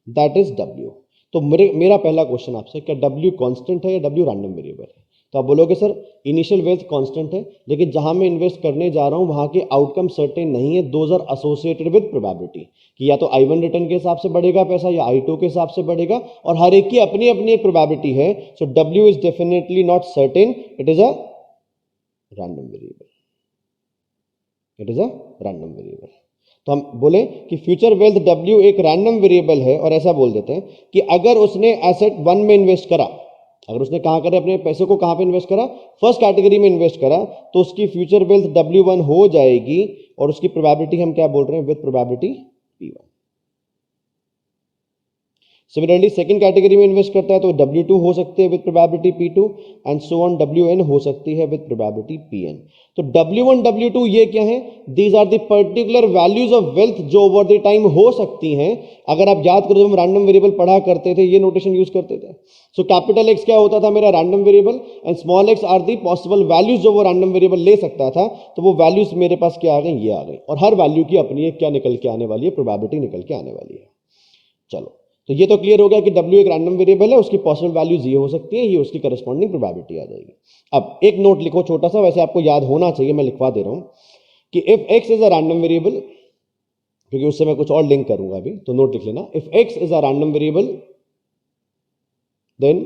दैट इज W. तो मेरा पहला क्वेश्चन आपसे, क्या W कांस्टेंट है या W रैंडम वेरिएबल है? तो आप बोलोगे सर इनिशियल वेल्थ कांस्टेंट है, लेकिन जहां मैं इन्वेस्ट करने जा रहा हूं वहां के आउटकम सर्टेन नहीं है. Those are associated with probability कि या तो I1 रिटर्न के हिसाब से बढ़ेगा पैसा या I2 के हिसाब से बढ़ेगा, और हर एक की अपनी अपनी एक प्रोबेबिलिटी है. सो W is definitely not certain, it is a random variable. तो हम बोले कि फ्यूचर वेल्थ W एक रैंडम वेरिएबल है, और ऐसा बोल देते हैं कि अगर उसने एसेट 1 में इन्वेस्ट करा, अगर उसने कहां करे अपने पैसे को, कहां पे इन्वेस्ट करा, फर्स्ट कैटेगरी में इन्वेस्ट करा, तो उसकी फ्यूचर वेल्थ W1 हो जाएगी, और उसकी प्रोबेबिलिटी हम क्या बोल रहे हैं, with probability P1. Similarly second category में इन्वेस्ट करता है तो W2 हो सकते हैं with probability P2, and so on WN हो सकती है विद प्रोबेबिलिटी PN. तो W1 W2 ये क्या है, these are the particular values of wealth जो ओवर द टाइम हो सकती हैं. अगर आप याद करो, हम रैंडम वेरिएबल पढ़ा करते थे, ये नोटेशन यूज करते थे. सो कैपिटल X क्या होता था मेरा random variable, and small x are the possible values जो वो रैंडम वेरिएबल ले सकता था. तो वो वैल्यूज मेरे पास क्या आ गई, ये आ गई, और हर वैल्यू की अपनी एक क्या निकल के आने वाली है, प्रोबेबिलिटी निकल के आने वाली है. चलो, तो ये तो क्लियर हो गया कि W एक रैंडम वेरिएबल है, उसकी पॉसिबल वैल्यूज ये हो सकती है, ये उसकी करस्पॉन्डिंग प्रोबेबिलिटी आ जाएगी. अब एक नोट लिखो छोटा सा, वैसे आपको याद होना चाहिए, मैं लिखवा दे रहा हूं कि if X is a random variable, क्योंकि उससे मैं कुछ और लिंक करूंगा अभी, तो नोट लिख लेना. If X is a random variable then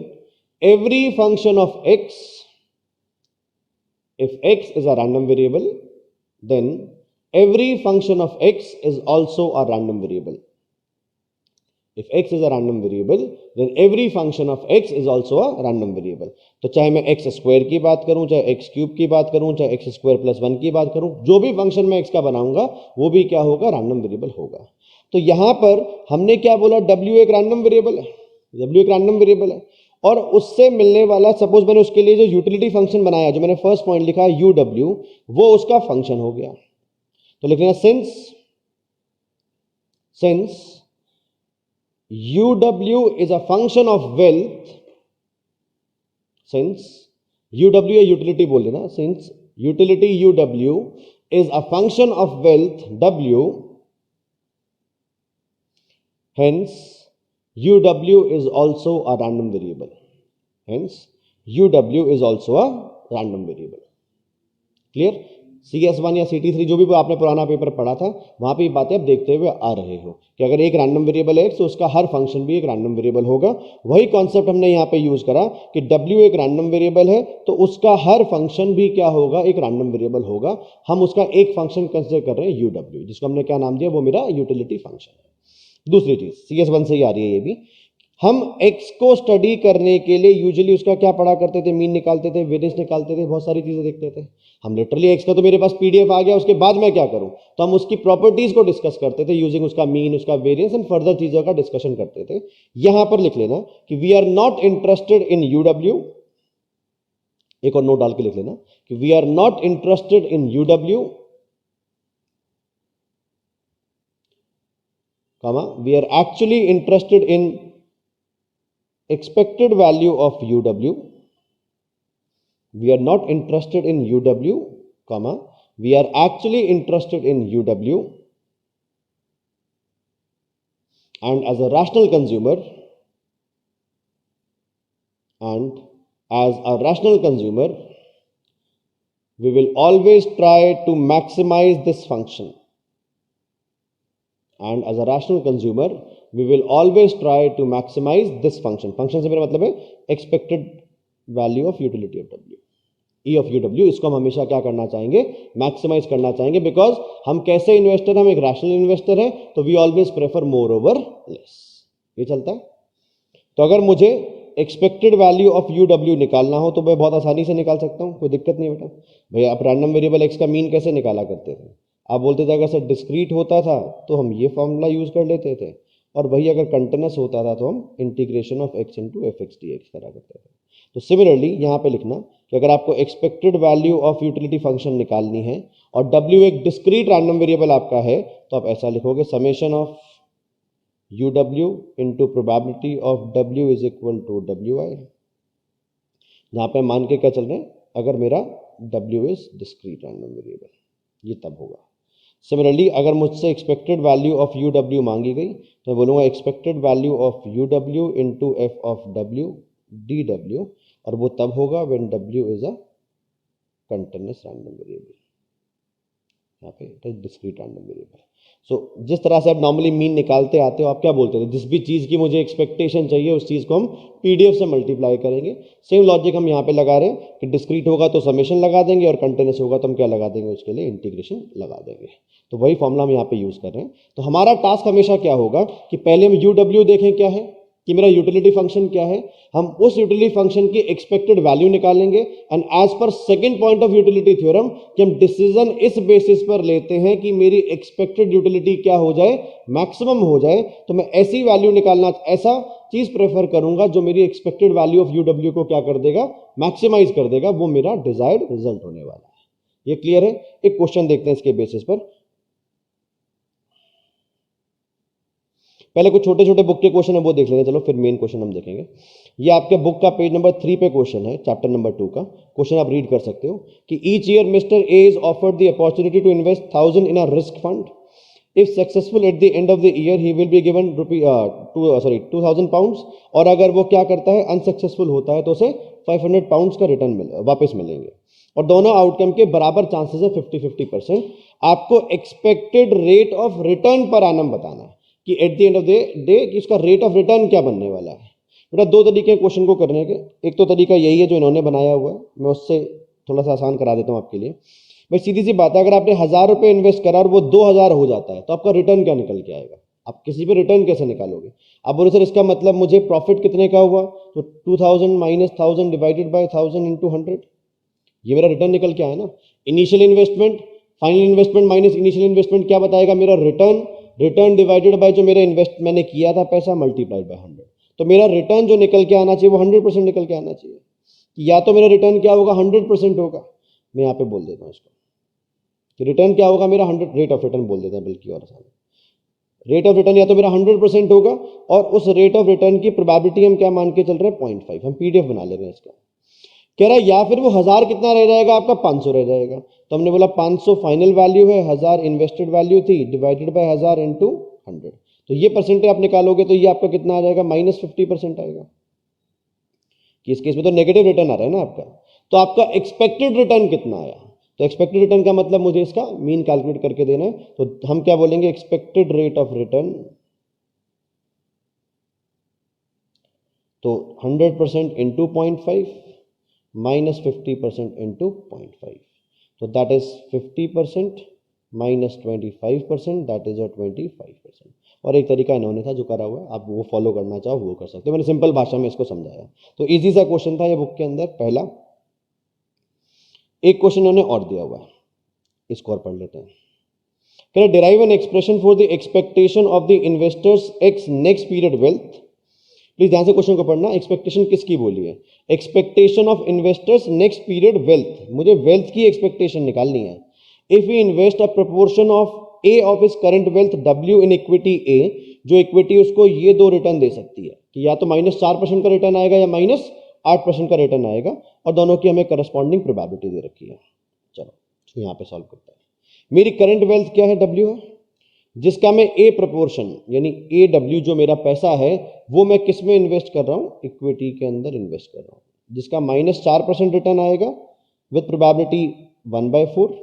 every function of X, if X is a random variable, then every function of X is also a random variable. If x is a random variable, then every function of x is also a random variable. तो चाहे मैं x square की बात करूं, चाहे x cube की बात करूं, चाहे x स्क्वायर प्लस 1 की बात करूं, जो भी फंक्शन मैं x का बनाऊंगा वो भी क्या होगा, रैंडम वेरिएबल होगा। तो यहां पर हमने क्या बोला, w एक रैंडम वेरिएबल है, w एक रैंडम वेरिएबल है, और उससे मिलने वाला, सपोज मैंने उसके लिए जो यूटिलिटी फंक्शन बनाया, जो मैंने फर्स्ट पॉइंट लिखा uw, वो उसका फंक्शन हो गया। तो लिख लेना since uw is a function of wealth, since uw या यूटिलिटी बोल लेना, since utility uw is a function of wealth w, hence uw is also a random variable, hence uw is also a random variable। Clear? CS1 या CT3 जो भी आपने पुराना paper पढ़ा था, वहां पे बातें आप देखते हुए आ रहे हो कि अगर एक रैंडम वेरिएबल है तो उसका हर फंक्शन भी एक रैंडम वेरिएबल होगा। वही कॉन्सेप्ट हमने यहाँ पे यूज करा कि W एक रैंडम वेरिएबल है तो उसका हर फंक्शन भी क्या होगा, एक रैंडम वेरिएबल होगा। हम उसका एक फंक्शन कंसिडर कर रहे हैं UW, जिसको हमने क्या नाम दिया, वो मेरा यूटिलिटी फंक्शन है। दूसरी चीज CS1 से ही आ रही है ये भी, हम x को स्टडी करने के लिए यूजुअली उसका क्या पढ़ा करते थे, मीन निकालते थे, वेरिएंस निकालते थे, बहुत सारी चीजें देखते थे। हम लिटरली x का तो मेरे पास PDF आ गया, उसके बाद मैं क्या करूं, तो हम उसकी प्रॉपर्टीज को डिस्कस करते थे यूजिंग उसका मीन, उसका वेरिएंस एंड फर्दर चीजों का डिस्कशन करते थे। यहां पर लिख लेना कि we are not interested in UW, एक और नोट डाल के लिख लेना कि we are not interested in UW, we are actually interested in expected value of UW. We are not interested in UW, we are actually interested in UW, and as a rational consumer, we will always try to maximize this function. And as a rational consumer, we will always try to maximize this function. Function से मेरा मतलब है expected value of utility of W, E of UW। इसको हम हमेशा क्या करना चाहेंगे, मैक्सिमाइज करना चाहेंगे, बिकॉज हम कैसे इन्वेस्टर, हम एक रैशनल इन्वेस्टर है, तो we always prefer more over less. ये चलता है। तो अगर मुझे एक्सपेक्टेड वैल्यू ऑफ UW निकालना हो तो मैं बहुत आसानी से निकाल सकता हूँ, कोई दिक्कत नहीं बेटा। भैया आप रैंडम वेरिएबल x का मीन कैसे निकाला करते थे, आप बोलते थे अगर सर डिस्क्रीट होता था तो हम ये फॉर्मूला यूज कर लेते थे, और वही अगर कंटिन्यूअस होता था तो हम integration of x into fx dx करा करते थे। तो सिमिलरली यहाँ पे लिखना कि अगर आपको expected value of utility function निकालनी है और w एक डिस्क्रीट रैंडम वेरिएबल आपका है, तो आप ऐसा लिखोगे summation of UW into probability of W is equal to WI। यहाँ पे मान के क्या चल रहे हैं, अगर मेरा W is discrete random variable, ये तब होगा। सिमिलरली अगर मुझसे एक्सपेक्टेड वैल्यू ऑफ UW मांगी गई तो मैं बोलूँगा expected value of UW into F of W DW, और वो तब होगा when W is a continuous random variable, यहाँ पे डिस्क्रीट रैंडम वेरिएबल। सो जिस तरह से आप नॉर्मली मीन निकालते आते हो, आप क्या बोलते थे, जिस भी चीज़ की मुझे एक्सपेक्टेशन चाहिए उस चीज़ को हम PDF से मल्टीप्लाई करेंगे। सेम लॉजिक हम यहाँ पे लगा रहे हैं कि डिस्क्रीट होगा तो समेशन लगा देंगे और कंटिन्यूअस होगा तो हम क्या लगा देंगे, उसके लिए इंटीग्रेशन लगा देंगे। तो वही फॉर्मूला हम यहाँ पे यूज कर रहे हैं। तो हमारा टास्क हमेशा क्या होगा कि पहले हम UW देखें क्या है, कि मेरा यूटिलिटी फंक्शन क्या है, हम उस यूटिलिटी फंक्शन की एक्सपेक्टेड वैल्यू निकालेंगे, and as per second point of utility theorem कि हम डिसीजन इस बेसिस पर लेते हैं कि मेरी एक्सपेक्टेड यूटिलिटी क्या हो जाए, मैक्सिमम हो जाए। तो मैं ऐसी वैल्यू निकालना, ऐसा चीज प्रेफर करूंगा जो मेरी एक्सपेक्टेड वैल्यू ऑफ UW को क्या कर देगा, मैक्सिमाइज कर देगा, वो मेरा डिजायर्ड रिजल्ट होने वाला है। ये क्लियर है? एक क्वेश्चन देखते हैं इसके बेसिस पर। पहले कुछ छोटे छोटे बुक के क्वेश्चन है वो देख लेंगे, चलो फिर मेन क्वेश्चन हम देखेंगे। ये आपके बुक का पेज नंबर 3 पे क्वेश्चन है, चैप्टर नंबर 2 का क्वेश्चन आप रीड कर सकते हो कि each year mister A is offered the opportunity to invest 1000 in a risk fund. If successful at the end of the year he will be given 2000 pounds, और अगर वो क्या करता है, अनसक्सेसफुल होता है तो उसे 500 पाउंड्स का रिटर्न वापस मिलेंगे, और दोनों आउटकम के बराबर चांसेस है 50-50%। आपको expected rate of return per annum बताना है कि eight the end of the day कि इसका रेट ऑफ रिटर्न क्या बनने वाला है। बेटा दो तरीके हैं क्वेश्चन को करने के, एक तो तरीका यही है जो इन्होंने बनाया हुआ है, मैं उससे थोड़ा सा आसान करा देता हूं आपके लिए। भाई सीधी सी बात है, अगर आपने 1000 रुपये इन्वेस्ट करा और वो 2000 हो जाता है तो आपका रिटर्न क्या निकल के आएगा, आप किसी पे रिटर्न कैसे निकालोगे? आप बोलो सर इसका मतलब मुझे प्रॉफिट कितने का हुआ, तो 2000 माइनस 1000 डिवाइडेड बाय 1000 इंटू 100, ये मेरा रिटर्न निकल के आया ना। Initial investment, final investment minus initial investment क्या बताएगा? मेरा रिटर्न, रिटर्न डिवाइडेड बाय जो मेरा इन्वेस्ट मैंने किया था पैसा मल्टीप्लाइड बाय 100। तो मेरा रिटर्न जो निकल के आना चाहिए वो 100% निकल के आना चाहिए। या तो मेरा रिटर्न क्या होगा? 100% होगा। मैं यहाँ पे बोल देता हूँ इसको कि रिटर्न क्या होगा मेरा 100, रेट ऑफ रिटर्न बोल देते हैं बल्कि और आसान, रेट ऑफ रिटर्न या तो मेरा 100% होगा, और उस रेट ऑफ रिटर्न की प्रोबेबिलिटी हम क्या मान के चल रहे हैं? 0.5। हम पीडीएफ बना ले रहे हैं इसका। कह रहा है या फिर वो 1000 कितना रह जाएगा आपका? 500 रह जाएगा। तो हमने बोला 500 फाइनल वैल्यू है, 1000 इन्वेस्टेड वैल्यू थी, डिवाइडेड बाय 1000 इंटू 100। तो ये परसेंटेज आप निकालोगे तो ये आपका कितना आ जाएगा? -50% आएगा। कि इस केस में तो नेगेटिव रिटर्न आ रहा है ना आपका। तो आपका एक्सपेक्टेड रिटर्न कितना आया? तो एक्सपेक्टेड रिटर्न का मतलब मुझे इसका मीन कैलकुलेट करके देना है। तो हम क्या बोलेंगे? एक्सपेक्टेड रेट ऑफ रिटर्न, तो 100% इंटू 0.5 माइनस 50% इंटू 0.5, तो that is 50% minus 25%, that is 25%। और एक तरीका इन्होंने था जो करा हुआ है, आप वो फॉलो करना चाहो वो कर सकते हो। मैंने सिंपल भाषा में इसको समझाया। तो इजी सा क्वेश्चन था ये बुक के अंदर पहला। एक क्वेश्चन उन्होंने और दिया हुआ है, इसको और पढ़ लेते हैं। Can derive an expression for the expectation of the investors x next period wealth. Please ध्यान से क्वेश्चन को पढ़ना। एक्सपेक्टेशन किसकी बोली है? Expectation of investors next period wealth. मुझे वेल्थ की एक्सपेक्टेशन निकालनी है। If we invest a proportion of a of his current wealth डब्ल्यू इन इक्विटी ए, जो इक्विटी उसको ये दो रिटर्न दे सकती है कि या तो -4% का रिटर्न आएगा या -8% का रिटर्न आएगा, और दोनों की हमें करस्पॉन्डिंग प्रोबेबिलिटी दे रखी है। चलो तो यहां पे सॉल्व करते हैं। मेरी करंट वेल्थ क्या है? डब्ल्यू है, जिसका मैं ए प्रपोर्शन यानी ए डब्ल्यू जो मेरा पैसा है वो मैं किस में इन्वेस्ट कर रहा हूं? इक्विटी के अंदर इन्वेस्ट कर रहा हूं, जिसका -4% रिटर्न आएगा विद प्रोबेबिलिटी 1/4,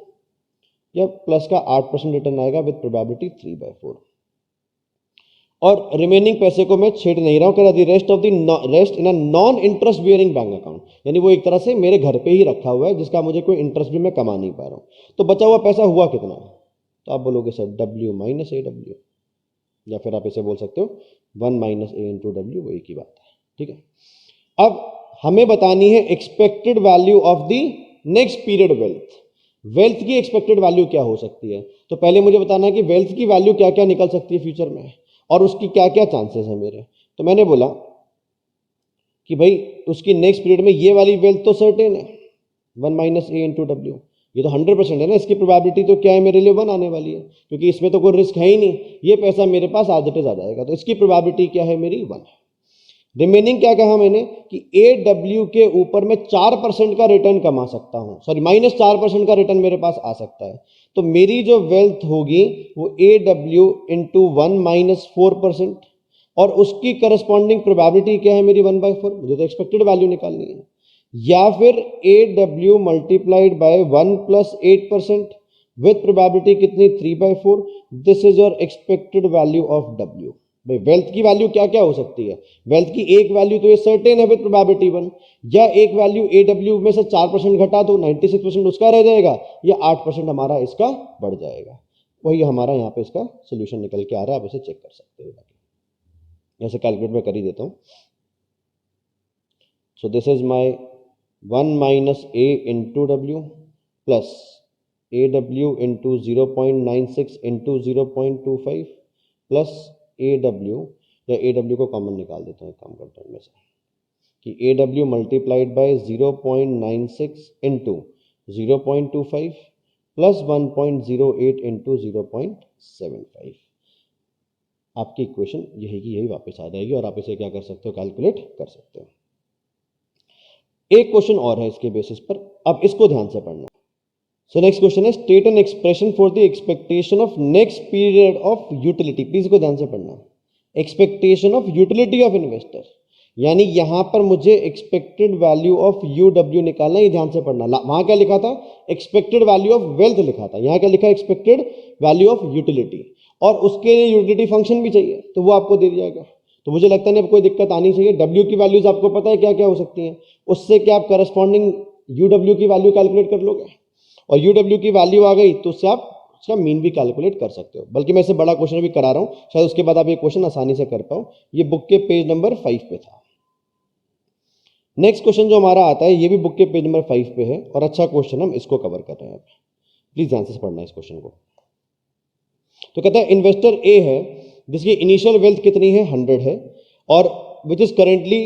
या प्लस का 8% रिटर्न आएगा विद प्रोबेबिलिटी 3/4। और रिमेनिंग पैसे को मैं छेड़ नहीं रहा हूं, कह रहा rest of the rest in a non interest bearing bank account, यानी वो एक तरह से मेरे घर पे ही रखा हुआ है जिसका मुझे कोई इंटरेस्ट भी मैं कमा नहीं पा रहा हूं। तो बचा हुआ पैसा हुआ कितना? तो आप बोलोगे sir W minus A W, या फिर आप इसे बोल सकते हो 1 माइनस ए इंटू डब्ल्यू, वो एक ही बात है। ठीक है, अब हमें बतानी है expected value of the next period wealth. Wealth की एक्सपेक्टेड वैल्यू क्या हो सकती है? तो पहले मुझे बताना है कि वेल्थ की वैल्यू क्या क्या निकल सकती है फ्यूचर में, और उसकी क्या क्या चांसेस है मेरे। तो मैंने बोला कि भाई उसकी नेक्स्ट पीरियड में ये वाली वेल्थ तो सर्टेन है, 1 माइनस ए इंटू डब्ल्यू, ये तो 100% है ना, इसकी प्रोबेबिलिटी तो क्या है मेरे लिए? 1 आने वाली है, क्योंकि इसमें तो कोई रिस्क है ही नहीं, ये पैसा मेरे पास आज इट इज आ जाएगा, तो इसकी प्रोबेबिलिटी क्या है मेरी? 1 है। रिमेनिंग क्या कहा मैंने कि ए डब्ल्यू के ऊपर मैं 4% का रिटर्न कमा सकता हूं, सॉरी -4% का रिटर्न मेरे पास आ सकता है। तो मेरी जो वेल्थ होगी वो ए डब्ल्यू इंटू 1 माइनस 4%, और उसकी करस्पॉन्डिंग प्रोबेबिलिटी क्या है मेरी? 1/4। मुझे तो एक्सपेक्टेड वैल्यू निकालनी है। या फिर A W multiplied by 1 plus 8% with probability कितनी? 3/4। This is your expected value of W. भाई वेल्थ की वैल्यू क्या क्या हो सकती है? वेल्थ की एक वैल्यू तो ये सर्टेन है विद प्रोबेबिलिटी 1, या एक वैल्यू ए डब्ल्यू में से 4% घटा तो 96% उसका रह जाएगा, या 8% हमारा इसका बढ़ जाएगा। वही हमारा यहाँ पे इसका सोल्यूशन निकल के आ रहा है, आप इसे चेक कर सकते हो। ऐसे कैलकुलेट में कर ही देता हूँ। So this is my 1 minus A into W plus A W into 0.96 into 0.25 plus A W, या ए डब्ल्यू को कॉमन निकाल देता हूँ, एक काम करता हूँ में से कि A W multiplied by 0.96 into 0.25 plus 1.08 into 0.75। आपकी इक्वेशन यही की यही वापस आ जाएगी, और आप इसे क्या कर सकते हो? कैलकुलेट कर सकते हो। एक क्वेश्चन और है इसके बेसिस पर, अब इसको ध्यान से पढ़ना। सो नेक्स्ट क्वेश्चन है state N expression for the expectation of next period of utility. Please को ध्यान से पढ़ना। Expectation of utility of investor, यानी यहां पर मुझे expected value of U W निकालना, ये ध्यान से पढ़ना। वहां क्या लिखा था? एक्सपेक्टेड वैल्यू ऑफ वेल्थ लिखा था, यहां क्या लिखा है? एक्सपेक्टेड वैल्यू ऑफ यूटिलिटी, और उसके लिए यूटिलिटी फंक्शन भी चाहिए, तो वो आपको दे दिया जाएगा। तो मुझे लगता नहीं अब कोई दिक्कत आनी चाहिए। डब्ल्यू की वैल्यूज आपको पता है क्या क्या हो सकती हैं, उससे क्या आप करस्पॉन्डिंग यू डब्ल्यू की वैल्यू कैलकुलेट कर लोगे, और यू डब्ल्यू की वैल्यू आ गई तो उससे आप उसका मीन भी कैलकुलेट कर सकते हो। बल्कि मैं इससे बड़ा क्वेश्चन भी करा रहा हूँ, शायद उसके बाद आप ये क्वेश्चन आसानी से कर पाओ। ये बुक के पेज नंबर 5 पे था। नेक्स्ट क्वेश्चन जो हमारा आता है ये भी बुक के पेज नंबर 5 पे है और अच्छा क्वेश्चन, हम इसको कवर कर रहे हैं। प्लीज ध्यान से पढ़ना इस क्वेश्चन को। तो कहता है इन्वेस्टर ए है जिसकी इनिशियल वेल्थ कितनी है 100 है और which is currently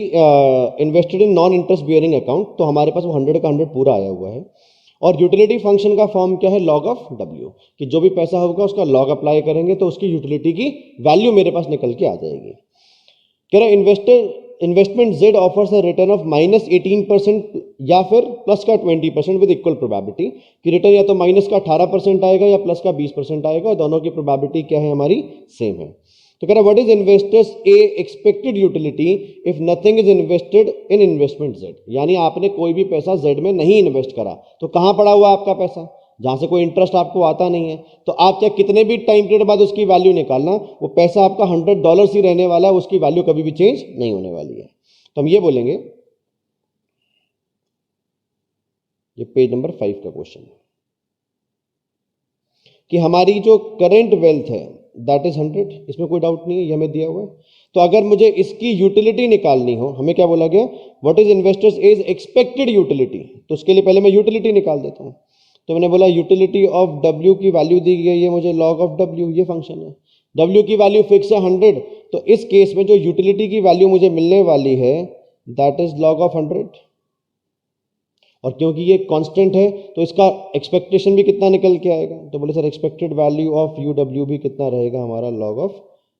invested in non interest bearing account. तो हमारे पास वो 100 का 100 पूरा आया हुआ है और यूटिलिटी फंक्शन का फॉर्म क्या है, लॉग ऑफ डब्ल्यू, कि जो भी पैसा होगा उसका लॉग अप्लाई करेंगे तो उसकी यूटिलिटी की वैल्यू मेरे पास निकल के आ जाएगी। कह रहा investment Z offers a return of -18% या फिर प्लस का 20% विद इक्वल प्रोबेबिलिटी, कि रिटर्न या तो माइनस का 18% आएगा या प्लस का 20% आएगा और दोनों की प्रोबेबिलिटी क्या है हमारी, सेम है। तो कह रहा what is investors A expected utility if nothing is invested in investment Z, यानी आपने कोई भी पैसा जेड में नहीं इन्वेस्ट करा तो कहां पड़ा हुआ आपका पैसा, जहां से कोई इंटरेस्ट आपको आता नहीं है। तो आप चाहे कितने भी टाइम पीरियड बाद उसकी वैल्यू निकालना, वो पैसा आपका $100 ही रहने वाला है, उसकी वैल्यू कभी भी चेंज नहीं होने वाली है। तो हम ये बोलेंगे, ये पेज नंबर 5 का क्वेश्चन है कि हमारी जो करेंट वेल्थ है दैट इज 100, इसमें कोई डाउट नहीं है, ये हमें दिया हुआ है। तो अगर मुझे इसकी यूटिलिटी निकालनी हो, हमें क्या बोला गया, what is investors as expected utility, तो उसके लिए पहले मैं यूटिलिटी निकाल देता हूं। तो मैंने बोला यूटिलिटी ऑफ W की वैल्यू दी गई है मुझे, लॉग ऑफ W, ये फंक्शन है। W की वैल्यू फिक्स है 100, तो इस केस में जो यूटिलिटी की वैल्यू मुझे मिलने वाली है दैट इज लॉग ऑफ 100, और क्योंकि ये कांस्टेंट है तो इसका एक्सपेक्टेशन भी कितना निकल के आएगा। तो बोले sir expected value of UW भी कितना रहेगा हमारा, लॉग ऑफ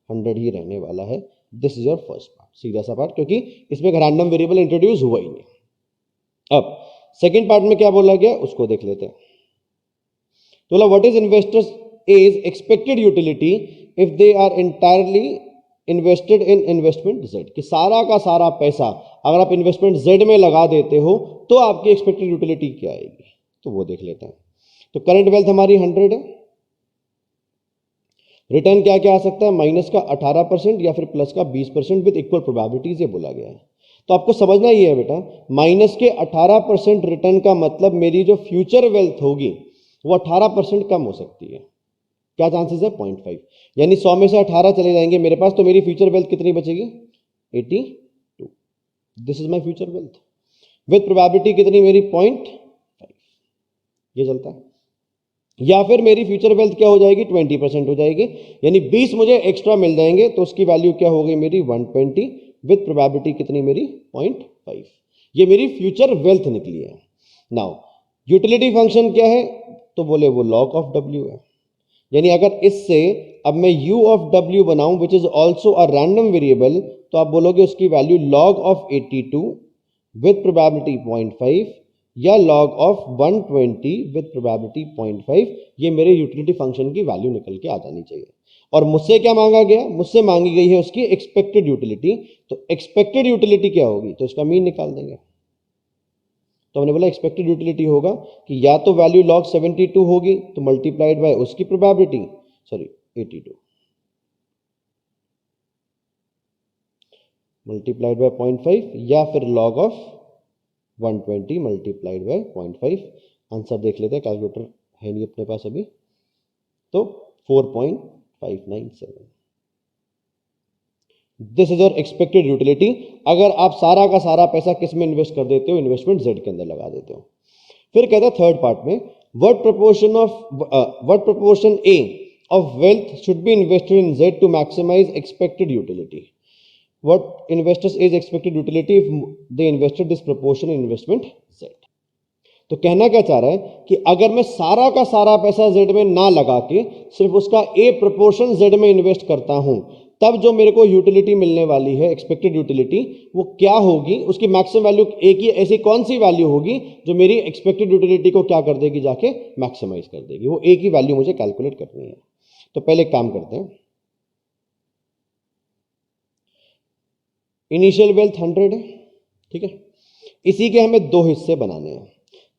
100 ही रहने वाला है। This is your first part, सीधा सा पार्ट, क्योंकि इसमें रैंडम वेरिएबल इंट्रोड्यूस हुआ ही नहीं। अब सेकेंड पार्ट में क्या बोला गया उसको देख लेते हैं। तो बोला what is investors as expected utility if they are entirely invested in investment Z, कि सारा का सारा पैसा अगर आप इन्वेस्टमेंट जेड में लगा देते हो तो आपकी एक्सपेक्टेड यूटिलिटी क्या आएगी, तो वो देख लेते हैं। तो करंट वेल्थ हमारी 100 है, रिटर्न क्या क्या आ सकता है, माइनस का 18% या फिर प्लस का 20% विद इक्वल प्रोबेबिलिटीज, ये बोला गया है। तो आपको समझना ही है बेटा, माइनस के 18% रिटर्न का मतलब मेरी जो फ्यूचर वेल्थ होगी वो 18% कम हो सकती है। क्या चांसेस है, 0.5, यानी 100 में से 18 चले जाएंगे मेरे पास, तो मेरी फ्यूचर वेल्थ कितनी बचेगी, 82। This is my future wealth with probability कितनी मेरी, 0.5, ये चलता है। या फिर मेरी फ्यूचर वेल्थ क्या हो जाएगी, 20% हो जाएगी, यानी 20 मुझे एक्स्ट्रा मिल जाएंगे, तो उसकी वैल्यू क्या हो गई मेरी, 120 विद प्रोबेबिलिटी कितनी मेरी, 0.5। ये मेरी फ्यूचर वेल्थ निकली है। नाउ यूटिलिटी फंक्शन क्या है, तो बोले वो लॉग ऑफ W है, यानी अगर इससे अब मैं U ऑफ W बनाऊं which is also a random variable, तो आप बोलोगे उसकी value log of 82 with probability 0.5 या लॉग ऑफ 120 विद प्रोबेबिलिटी 0.5, ये मेरे यूटिलिटी फंक्शन की वैल्यू निकल के आ जानी चाहिए। और मुझसे क्या मांगा गया, मुझसे मांगी गई है उसकी एक्सपेक्टेड यूटिलिटी। तो एक्सपेक्टेड यूटिलिटी क्या होगी, तो इसका मीन निकाल देंगे। तो हमने बोला एक्सपेक्टेड यूटिलिटी होगा कि या तो वैल्यू लॉग 72 होगी तो मल्टीप्लाइड बाय उसकी प्रोबेबिलिटी, सॉरी 82 मल्टीप्लाइड बाय 0.5 या फिर log of 120 multiplied by 0.5। Answer देख लेते हैं, कैलकुलेटर है नहीं अपने पास अभी, तो 4.597। This is your expected utility अगर आप सारा का सारा पैसा किस में इन्वेस्ट कर देते हो, इन्वेस्टमेंट जेड के अंदर लगा देते हो। फिर कहता है थर्ड पार्ट में, what proportion A of wealth should be invested in Z to maximise expected utility. What investors is expected utility if they invested this proportion in investment Z. तो कहना क्या चाह रहा है कि अगर मैं सारा का सारा पैसा जेड में ना लगा के सिर्फ उसका ए प्रोपोर्शन जेड में इन्वेस्ट करता हूं, तब जो मेरे को यूटिलिटी मिलने वाली है, एक्सपेक्टेड यूटिलिटी, वो क्या होगी, उसकी मैक्सिमम वैल्यू ए की ऐसी कौन सी वैल्यू होगी जो मेरी एक्सपेक्टेड यूटिलिटी को क्या कर देगी, जाके मैक्सिमाइज कर देगी। वो ए की वैल्यू मुझे कैलकुलेट करनी है। तो पहले एक काम करते हैं, इनिशियल वेल्थ 100 है, ठीक है, इसी के हमें दो हिस्से बनाने हैं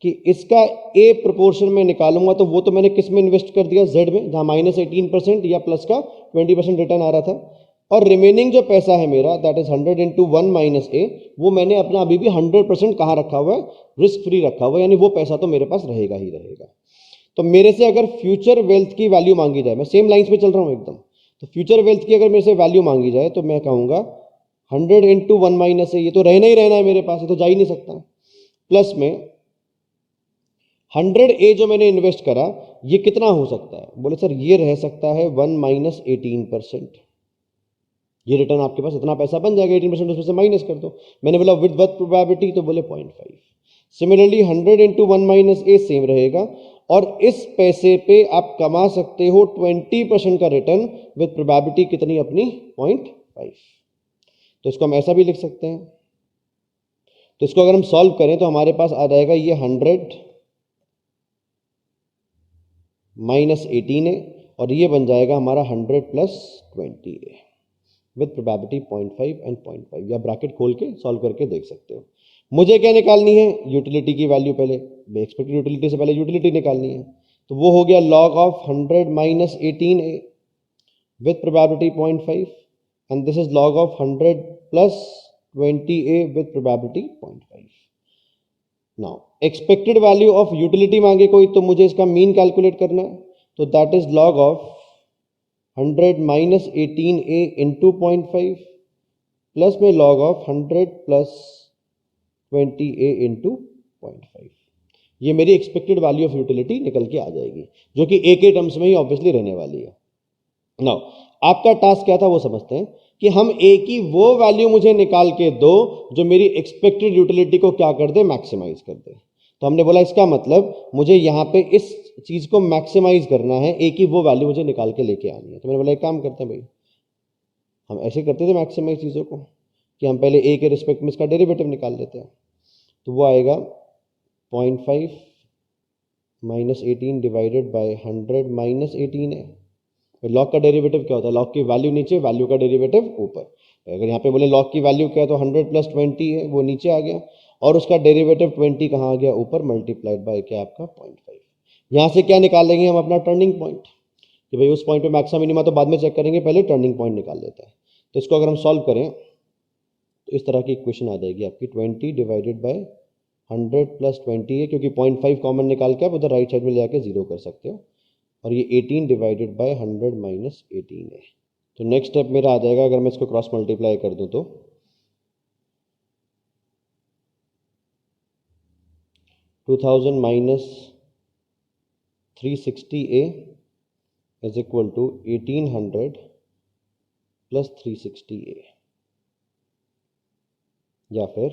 कि इसका ए प्रोपोर्शन में निकालूंगा तो वो तो मैंने किस में इन्वेस्ट कर दिया, जेड में, जहां -18% या प्लस का 20% रिटर्न आ रहा था, और रिमेनिंग जो पैसा है मेरा दैट इज 100 इंटू 1 माइनस ए, वो मैंने अपना अभी भी 100% कहाँ रखा हुआ है, रिस्क फ्री रखा हुआ है, यानी वो पैसा तो मेरे पास रहेगा ही रहेगा। तो मेरे से अगर फ्यूचर वेल्थ की वैल्यू मांगी जाए, मैं सेम लाइंस पे चल रहा हूं एकदम, तो फ्यूचर वेल्थ की अगर मेरे से वैल्यू मांगी जाए तो मैं कहूंगा 100 इंटू 1 माइनस ए, ये तो रहना ही रहना है मेरे पास, ये तो जा ही नहीं सकता, प्लस में 100 ए जो मैंने इन्वेस्ट करा ये कितना हो सकता है, बोले सर ये रह सकता है 1 माइनस 18%। ये रिटर्न आपके पास इतना पैसा बन जाएगा, 18% उसमें से माइनस कर दो। मैंने बोला विद व्हाट प्रोबेबिलिटी, तो बोले 0.5। सिमिलरली 100 इंटू 1 माइनस ए सेम रहेगा, और इस पैसे पे आप कमा सकते हो 20% का रिटर्न विद प्रोबेबिलिटी कितनी अपनी 0.5। तो इसको हम ऐसा भी लिख सकते हैं। तो इसको अगर हम सॉल्व करें तो हमारे पास आ जाएगा ये 100 माइनस 18 है, और ये बन जाएगा हमारा 100 प्लस 20 है विद प्रोबेबिलिटी 0.5 एंड 0.5, या ब्रैकेट खोल के सॉल्व करके देख सकते हो। मुझे क्या निकालनी है, यूटिलिटी की वैल्यू, पहले एक्सपेक्टेड यूटिलिटी से पहले यूटिलिटी निकालनी है। तो वो हो गया log of 100 minus 18a with probability 0.5, and this is log of 100 plus 20a with probability 0.5। Now expected value of utility मांगे कोई, तो मुझे इसका मीन कैलकुलेट करना है, तो that is log of 100 minus 18a into 0.5 plus में log of 100 plus 20a into 0.5। ये मेरी एक्सपेक्टेड वैल्यू ऑफ यूटिलिटी निकल के आ जाएगी, जो कि ए के टर्म्स में ही ऑब्वियसली रहने वाली है। नाउ आपका टास्क क्या था वो समझते हैं, कि हम ए की वो वैल्यू मुझे निकाल के दो जो मेरी एक्सपेक्टेड यूटिलिटी को क्या कर दे, मैक्सिमाइज कर दे। तो हमने बोला इसका मतलब मुझे यहां पे इस चीज को मैक्सिमाइज करना है, ए की वो वैल्यू मुझे निकाल के लेके आनी है। तो मैंने बोला एक काम करते हैं भाई, हम ऐसे करते थे मैक्सिमाइज चीजों को, कि हम पहले ए के रिस्पेक्ट में इसका डेरिवेटिव निकाल लेते हैं। तो वो आएगा 0.5 माइनस 18 डिवाइडेड बाय 100 माइनस 18 है। लॉग का डेरिवेटिव क्या होता है, लॉग की वैल्यू नीचे, वैल्यू का डेरिवेटिव ऊपर। तो अगर यहाँ पे बोले लॉग की वैल्यू क्या है, तो 100 प्लस 20 है, वो नीचे आ गया, और उसका डेरिवेटिव 20 कहाँ आ गया, ऊपर, मल्टीप्लाइड बाय क्या आपका 0.5। यहाँ से क्या निकाल लेंगे हम, अपना टर्निंग पॉइंट, कि भाई उस पॉइंट पे मैक्सिमम मिनिमा तो बाद में चेक करेंगे, पहले टर्निंग पॉइंट निकाल लेते हैं। तो इसको अगर हम सॉल्व करें तो इस तरह की इक्वेशन आ जाएगी आपकी, 20 डिवाइडेड बाय 100 प्लस 20 है, क्योंकि 0.5 कॉमन निकाल के आप उधर राइट साइड में ले जाकर 0 कर सकते हो, और ये 18 डिवाइडेड बाय 100 माइनस 18 है। तो नेक्स्ट स्टेप मेरा आ जाएगा, अगर मैं इसको क्रॉस मल्टीप्लाई कर दूं तो 2000 minus 360a is equal to 1800 plus 360a, या फिर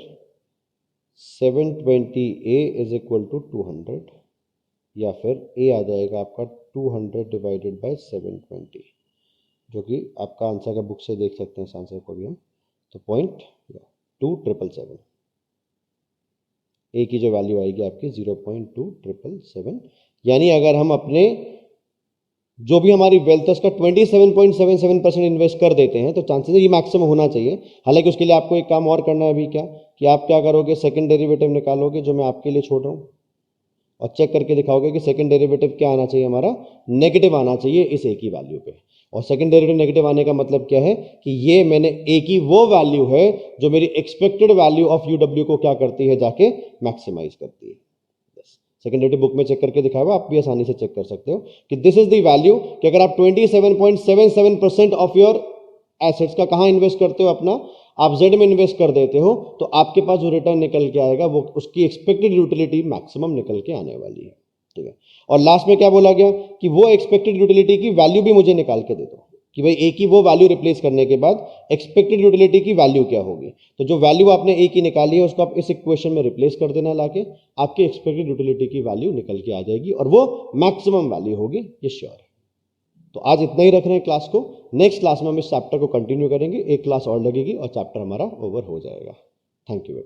720a इज इक्वल टू 200, या फिर a आ जाएगा आपका 200 डिवाइडेड बाय 720, जो कि आपका आंसर का बुक से देख सकते हैं इस आंसर को भी हम। तो 0.2777 a की जो वैल्यू आएगी आपकी 0.2777, यानी अगर हम अपने जो भी हमारी वेल्थ है उसका 27.77% इन्वेस्ट कर देते हैं तो चांसेस ये मैक्सिमम होना चाहिए। हालांकि उसके लिए आपको एक काम और करना है अभी, क्या कि आप क्या करोगे, सेकंड डेरिवेटिव निकालोगे, जो मैं आपके लिए छोड़ रहा हूँ, और चेक करके दिखाओगे कि सेकंड डेरिवेटिव क्या आना चाहिए, हमारा नेगेटिव आना चाहिए इस ए की वैल्यू पे। और सेकंड डेरिवेटिव नेगेटिव आने का मतलब क्या है, कि ये मैंने ए की वो वैल्यू है जो मेरी एक्सपेक्टेड वैल्यू ऑफ यूडब्ल्यू को क्या करती है, जाके मैक्सिमाइज करती है। सेकंड डेरिवेटिव बुक में चेक करके दिखा हुआ, आप भी आसानी से चेक कर सकते हो कि दिस इज द वैल्यू, कि अगर आप 27.77% ऑफ योर एसेट्स का कहां इन्वेस्ट करते हो, अपना आप जेड में इन्वेस्ट कर देते हो, तो आपके पास जो रिटर्न निकल के आएगा वो उसकी एक्सपेक्टेड यूटिलिटी मैक्सिमम निकल के आने वाली है। ठीक है, और लास्ट में क्या बोला गया, कि वो एक्सपेक्टेड यूटिलिटी की वैल्यू भी मुझे निकाल के दे दो, कि भाई ए की वो वैल्यू रिप्लेस करने के बाद एक्सपेक्टेड यूटिलिटी की वैल्यू क्या होगी। तो जो वैल्यू आपने ए की निकाली है उसको आप इस इक्वेशन में रिप्लेस कर देना लाके, आपकी एक्सपेक्टेड यूटिलिटी की वैल्यू निकल के आ जाएगी, और वो मैक्सिमम वैल्यू होगी, ये श्योर है। तो आज इतना ही रख रहे हैं क्लास को, नेक्स्ट क्लास में हम इस चैप्टर को कंटिन्यू करेंगे, एक क्लास और लगेगी और चैप्टर हमारा ओवर हो जाएगा। थैंक यू बेटा।